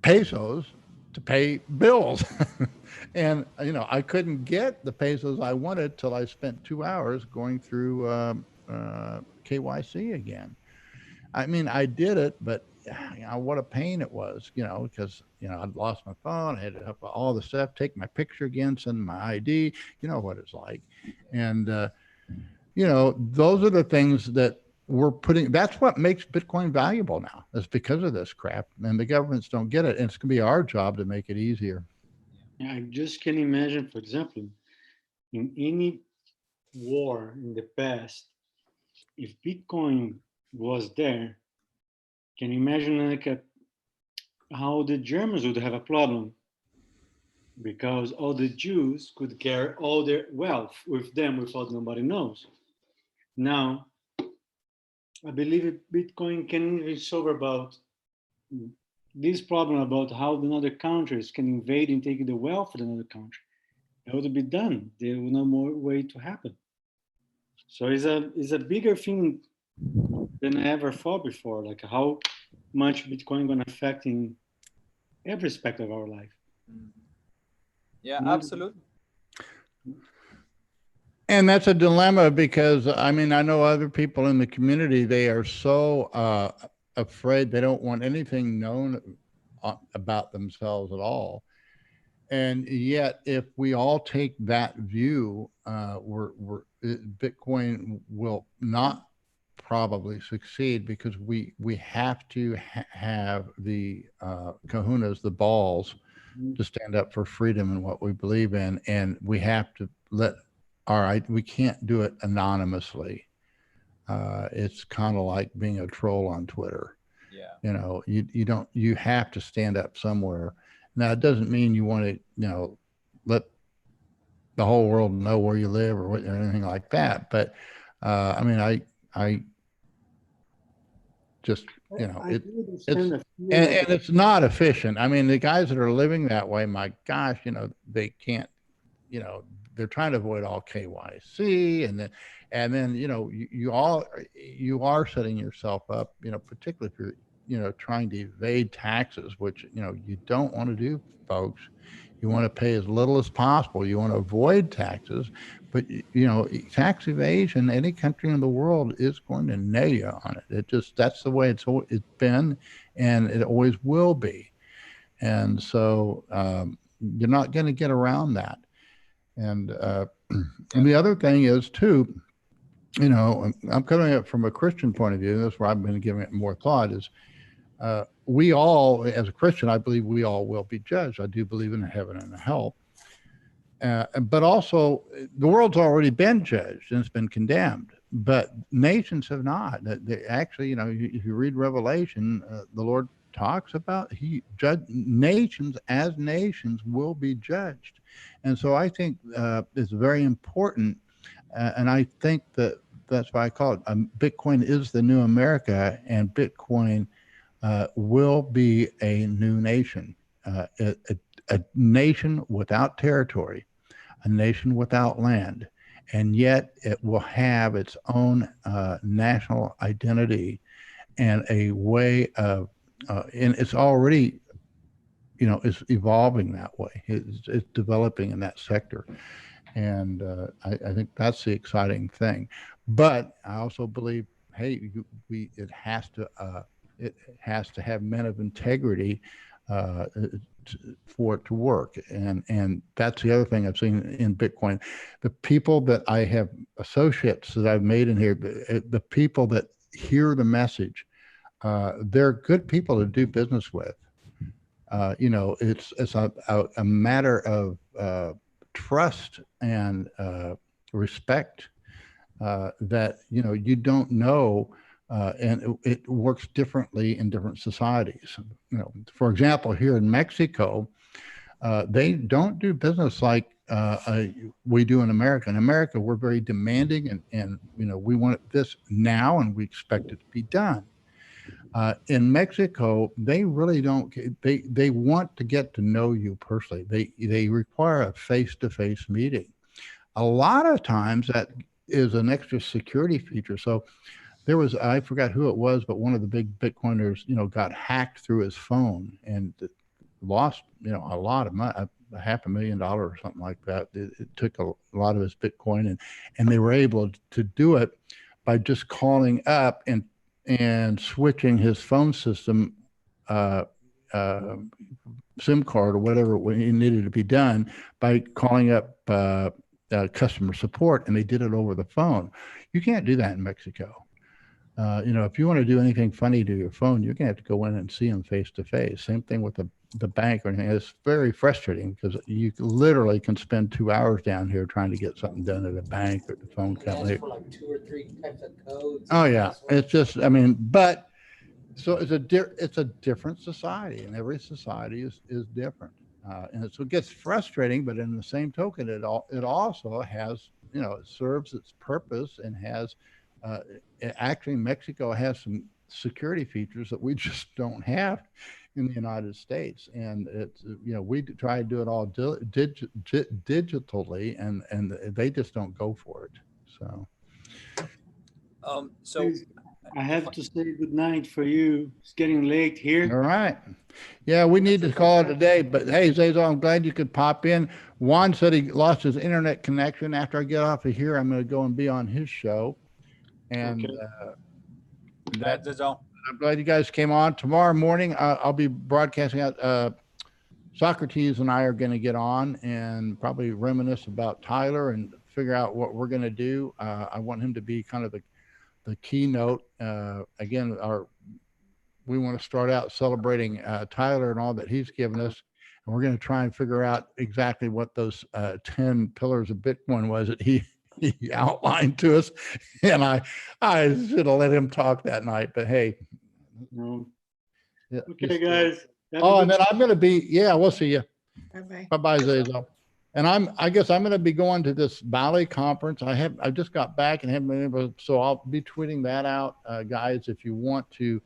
pesos to pay bills. And, I couldn't get the pesos I wanted till I spent 2 hours going through KYC again. I mean, I did it, but what a pain it was, because, I'd lost my phone. I had to have all the stuff, take my picture again, send my ID, you know what it's like. And, those are the things that that's what makes Bitcoin valuable now. It's because of this crap, and the governments don't get it. And it's going to be our job to make it easier. Yeah, I just can imagine, for example, in any war in the past, if Bitcoin was there, can you imagine how the Germans would have a problem, because all the Jews could carry all their wealth with them without nobody knows. Now, I believe Bitcoin can even solve about this problem about how another countries can invade and take the wealth of another country. That would be done. There will no more way to happen. So it's a bigger thing than I ever thought before, like how much Bitcoin going to affect in every aspect of our life. Yeah, absolutely. And that's a dilemma, because I mean, I know other people in the community, they are so afraid. They don't want anything known about themselves at all. And yet, if we all take that view, Bitcoin will not probably succeed, because we have to have the kahunas, the balls, to stand up for freedom and what we believe in. And we have to we can't do it anonymously. It's kind of like being a troll on Twitter. Yeah. You have to stand up somewhere. Now, it doesn't mean you want to, let the whole world know where you live or anything like that. But I mean, I just, and it's not efficient. I mean, the guys that are living that way, my gosh, they can't, they're trying to avoid all KYC, and then you are setting yourself up, particularly if you're trying to evade taxes, which you don't want to do, folks. You want to pay as little as possible. You want to avoid taxes, but tax evasion, any country in the world is going to nail you on it. That's the way it's been, and it always will be. And so you're not going to get around that. And the other thing is too, you know, I'm coming at it from a Christian point of view. That's where I've been giving it more thought is we all, as a Christian, I believe we all will be judged. I do believe in heaven and hell. But also the world's already been judged and it's been condemned, but nations have not. They actually, you know, if you read Revelation, the Lord talks about nations as nations will be judged. And so I think it's very important. And I think that's why I call it Bitcoin is the new America, and Bitcoin will be a new nation, a nation without territory, a nation without land, and yet it will have its own national identity and a way of, and it's already, you know, it's evolving that way. It's developing in that sector. And I think that's the exciting thing. But I also believe, hey, it has to have men of integrity for it to work. And that's the other thing I've seen in Bitcoin. The people that I have, associates that I've made in here, the people that hear the message, they're good people to do business with. You know, it's a matter of trust and respect that, you know, you don't know, and it works differently in different societies. You know, for example, here in Mexico, they don't do business like we do in America. In America, we're very demanding, and you know, we want this now, and we expect it to be done. In Mexico, they really don't. They want to get to know you personally. They require a face-to-face meeting. A lot of times that is an extra security feature. So there was, I forgot who it was, but one of the big Bitcoiners, you know, got hacked through his phone and lost, you know, a lot of money, $500,000 or something like that. It took a lot of his Bitcoin, and they were able to do it by just calling up and switching his phone system, SIM card or whatever it needed to be done by calling up customer support, and they did it over the phone. You can't do that in Mexico. You know, if you want to do anything funny to your phone, you're gonna have to go in and see them face to face. Same thing with the bank or anything. It's very frustrating because you literally can spend 2 hours down here trying to get something done at a bank or the phone company. For like 2 or 3 types of codes. Oh yeah, it's just, I mean, but so it's a different society, and every society is different, and so it gets frustrating. But in the same token, it also has, you know, it serves its purpose and has. Actually, Mexico has some security features that we just don't have in the United States, and it's, you know, we try to do it all digitally, and they just don't go for it. So. So I have to say good night for you. It's getting late here. All right. Yeah, we need to call it a day. But hey, Zazo, I'm glad you could pop in. Juan said he lost his internet connection. After I get off of here, I'm going to go and be on his show. And I'm glad you guys came on. Tomorrow morning, I'll be broadcasting out. Socrates and I are going to get on and probably reminisce about Tyler and figure out what we're going to do. I want him to be kind of the keynote. Again, we want to start out celebrating Tyler and all that he's given us. And we're going to try and figure out exactly what those 10 pillars of Bitcoin was that he outlined to us. And I should have let him talk that night, but hey. Yeah, okay, guys. And then I'm going to be, we'll see you. Bye-bye. Bye-bye, Zazo. And I guess I'm going to be going to this Valley conference. I just got back and haven't been able, so I'll be tweeting that out, guys. If you want to,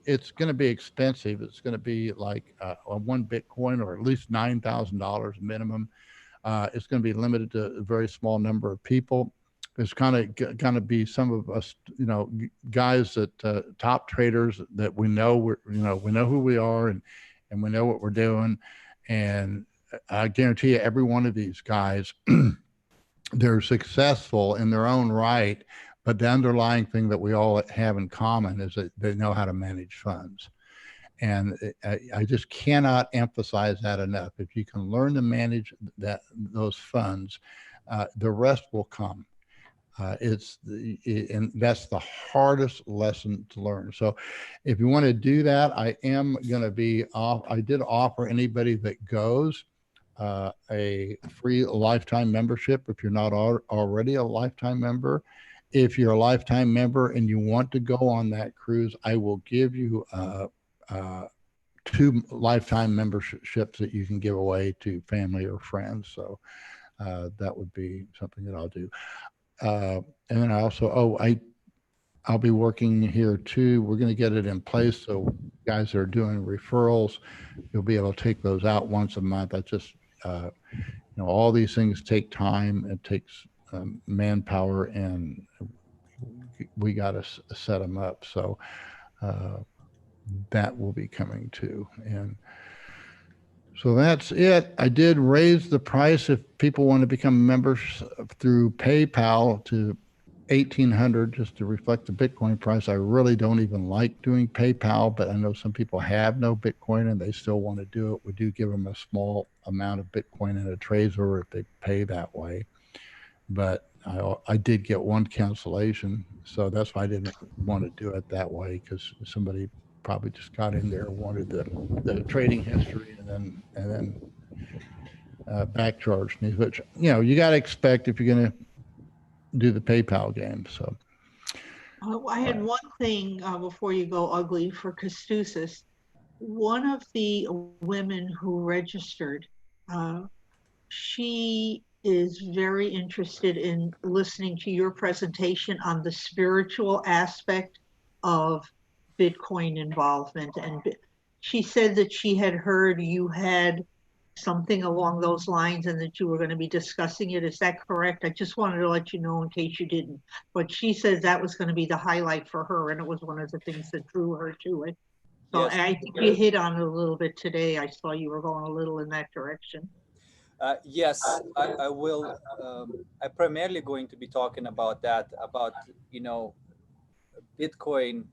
it's going to be expensive. It's going to be like one Bitcoin or at least $9,000 minimum. It's going to be limited to a very small number of people. It's kind of be some of us, you know, guys that top traders that we know. We know who we are and we know what we're doing. And I guarantee you, every one of these guys, they're successful in their own right. But the underlying thing that we all have in common is that they know how to manage funds. And I just cannot emphasize that enough. If you can learn to manage those funds, the rest will come. And that's the hardest lesson to learn. So if you want to do that, I am going to be off. I did offer anybody that goes a free lifetime membership if you're not already a lifetime member. If you're a lifetime member and you want to go on that cruise, I will give you 2 lifetime memberships that you can give away to family or friends. So that would be something that I'll do. And then I also, I'll be working here too. We're going to get it in place. So guys that are doing referrals, you'll be able to take those out once a month. I just, all these things take time. It takes manpower, and we got to set them up. So that will be coming too. And so that's it. I did raise the price if people want to become members through PayPal to $1,800 just to reflect the Bitcoin price. I really don't even like doing PayPal, but I know some people have no Bitcoin and they still want to do it. We do give them a small amount of Bitcoin in a Trezor if they pay that way. But I did get one cancellation, so that's why I didn't want to do it that way, because somebody probably just got in there and wanted the trading history and then back charged me, which you got to expect if you're going to do the PayPal game. So I had one thing before you go, Ugly, for Castusis. One of the women who registered, she is very interested in listening to your presentation on the spiritual aspect of Bitcoin involvement. And she said that she had heard you had something along those lines and that you were going to be discussing it. Is that correct? I just wanted to let you know in case you didn't. But she said that was going to be the highlight for her, and it was one of the things that drew her to it. So yes. I think you hit on it a little bit today. I saw you were going a little in that direction. Yes, I will. I'm primarily going to be talking about that, about Bitcoin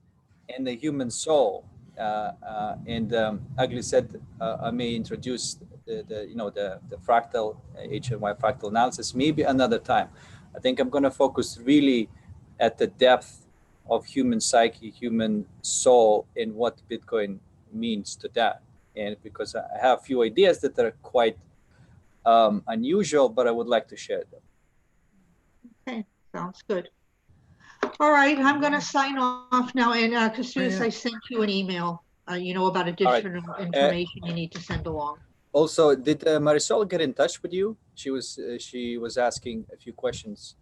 and the human soul. And Ugly said I may introduce the fractal HMY fractal analysis maybe another time. I think I'm going to focus really at the depth of human psyche, human soul, and what Bitcoin means to that. And because I have a few ideas that are quite unusual, but I would like to share them. Okay, sounds good. All right, I'm going to sign off now. And Castusis, I sent you an email, about additional information you need to send along. Also, did Marisol get in touch with you? She was asking a few questions.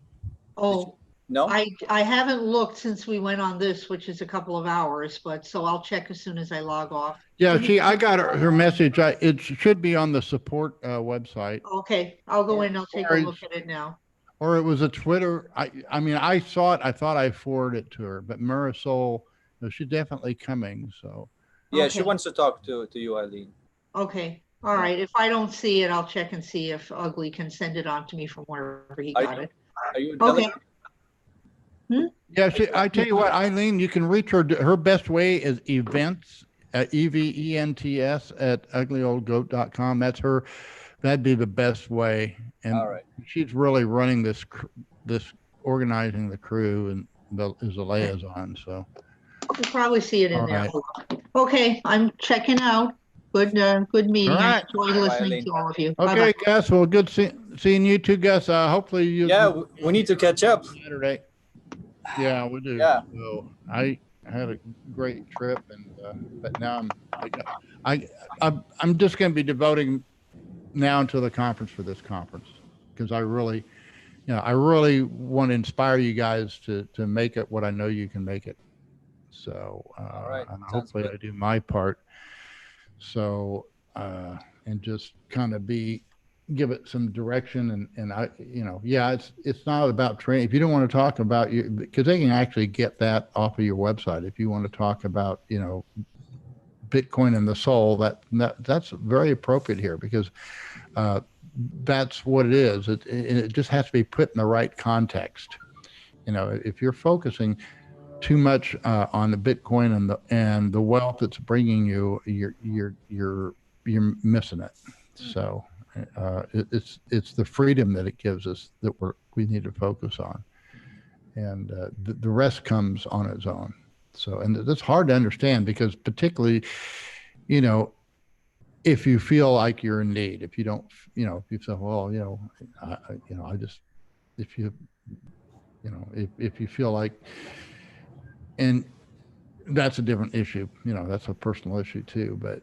Oh, no? I haven't looked since we went on this, which is a couple of hours, but so I'll check as soon as I log off. Yeah, I got her message. It should be on the support website. Okay, I'll go in. I'll take a look at it now. Or it was a Twitter. I mean, I saw it. I thought I forwarded it to her, but Marisol, she's definitely coming. So yeah, okay. She wants to talk to you, Eileen. Okay. All right. If I don't see it, I'll check and see if Ugly can send it on to me from wherever he got it. Are you okay? Yeah, I tell you what, Eileen, you can reach her. Her best way is events at events at uglyoldgoat.com. That's her. That'd be the best way. And all right. She's really running this organizing the crew and is a liaison. So you'll probably see it in there. Right. Okay, I'm checking out. Good meeting. All right. I enjoyed listening to all of you. Okay, Bye-bye. Gus. Well, good seeing you two, Gus. Hopefully you. Yeah, we need to catch up. Saturday. Yeah, we do. Yeah. So I had a great trip, and but now I'm just going to be devoting now until the conference for this conference, because I really want to inspire you guys to make it what I know you can make it. So all right. And hopefully I do my part. So and just kind of give it some direction, and I it's not about training. If you don't want to talk about because they can actually get that off of your website. If you want to talk about Bitcoin and the soul, that's very appropriate here, because that's what it is. It just has to be put in the right context. If you're focusing, too much on the Bitcoin and the wealth it's bringing you, you're missing it. So it's the freedom that it gives us that we need to focus on, and the rest comes on its own. So, and that's hard to understand because particularly, you know, if you feel like you're in need, if you don't, you know, if you say, well, you know, I just, if you, you know, if you feel like, and that's a different issue, you know, that's a personal issue too, but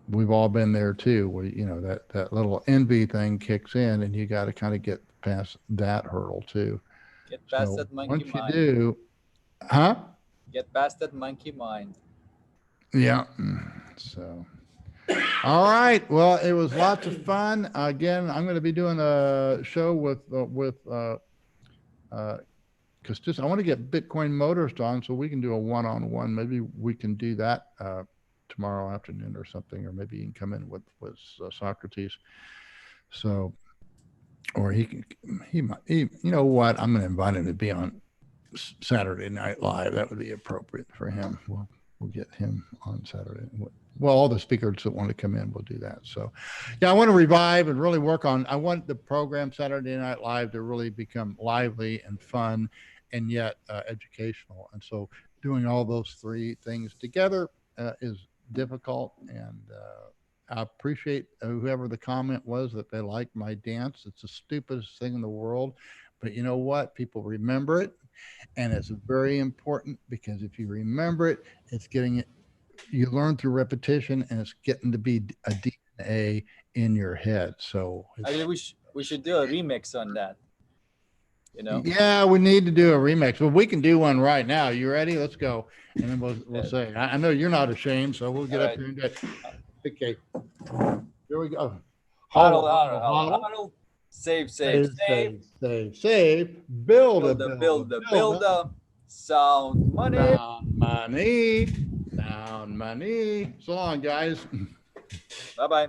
we've all been there too, where, you know, that little envy thing kicks in and you got to kind of get past that hurdle too. Get past So that monkey once you mind. do, huh? Get past that monkey mind. Yeah. So, all right. Well, it was lots of fun. Again, I'm going to be doing a show with Custis. I want to get Bitcoin Motorist on so we can do a one-on-one. Maybe we can do that tomorrow afternoon or something, or maybe you can come in with Socrates. So, or he might, you know what? I'm going to invite him to be on Saturday Night Live. That would be appropriate for him. We'll get him on Saturday. Well, all the speakers that want to come in will do that. So, yeah, I want to revive and really work on. I want the program Saturday Night Live to really become lively and fun, and yet educational. And so, doing all those three things together is difficult. And I appreciate whoever the comment was that they like my dance. It's the stupidest thing in the world, but you know what? People remember it. And it's very important because if you remember it, it's getting it, you learn through repetition and it's getting to be a DNA in your head. So I think we should do a remix on that. You know? Yeah, we need to do a remix. Well, we can do one right now. You ready? Let's go. And then we'll say, I know you're not ashamed, so we'll get All up right. here and do it. Okay. Here we go. Huddle. Save. Build a sound money. Sound money. So long, guys. Bye-bye.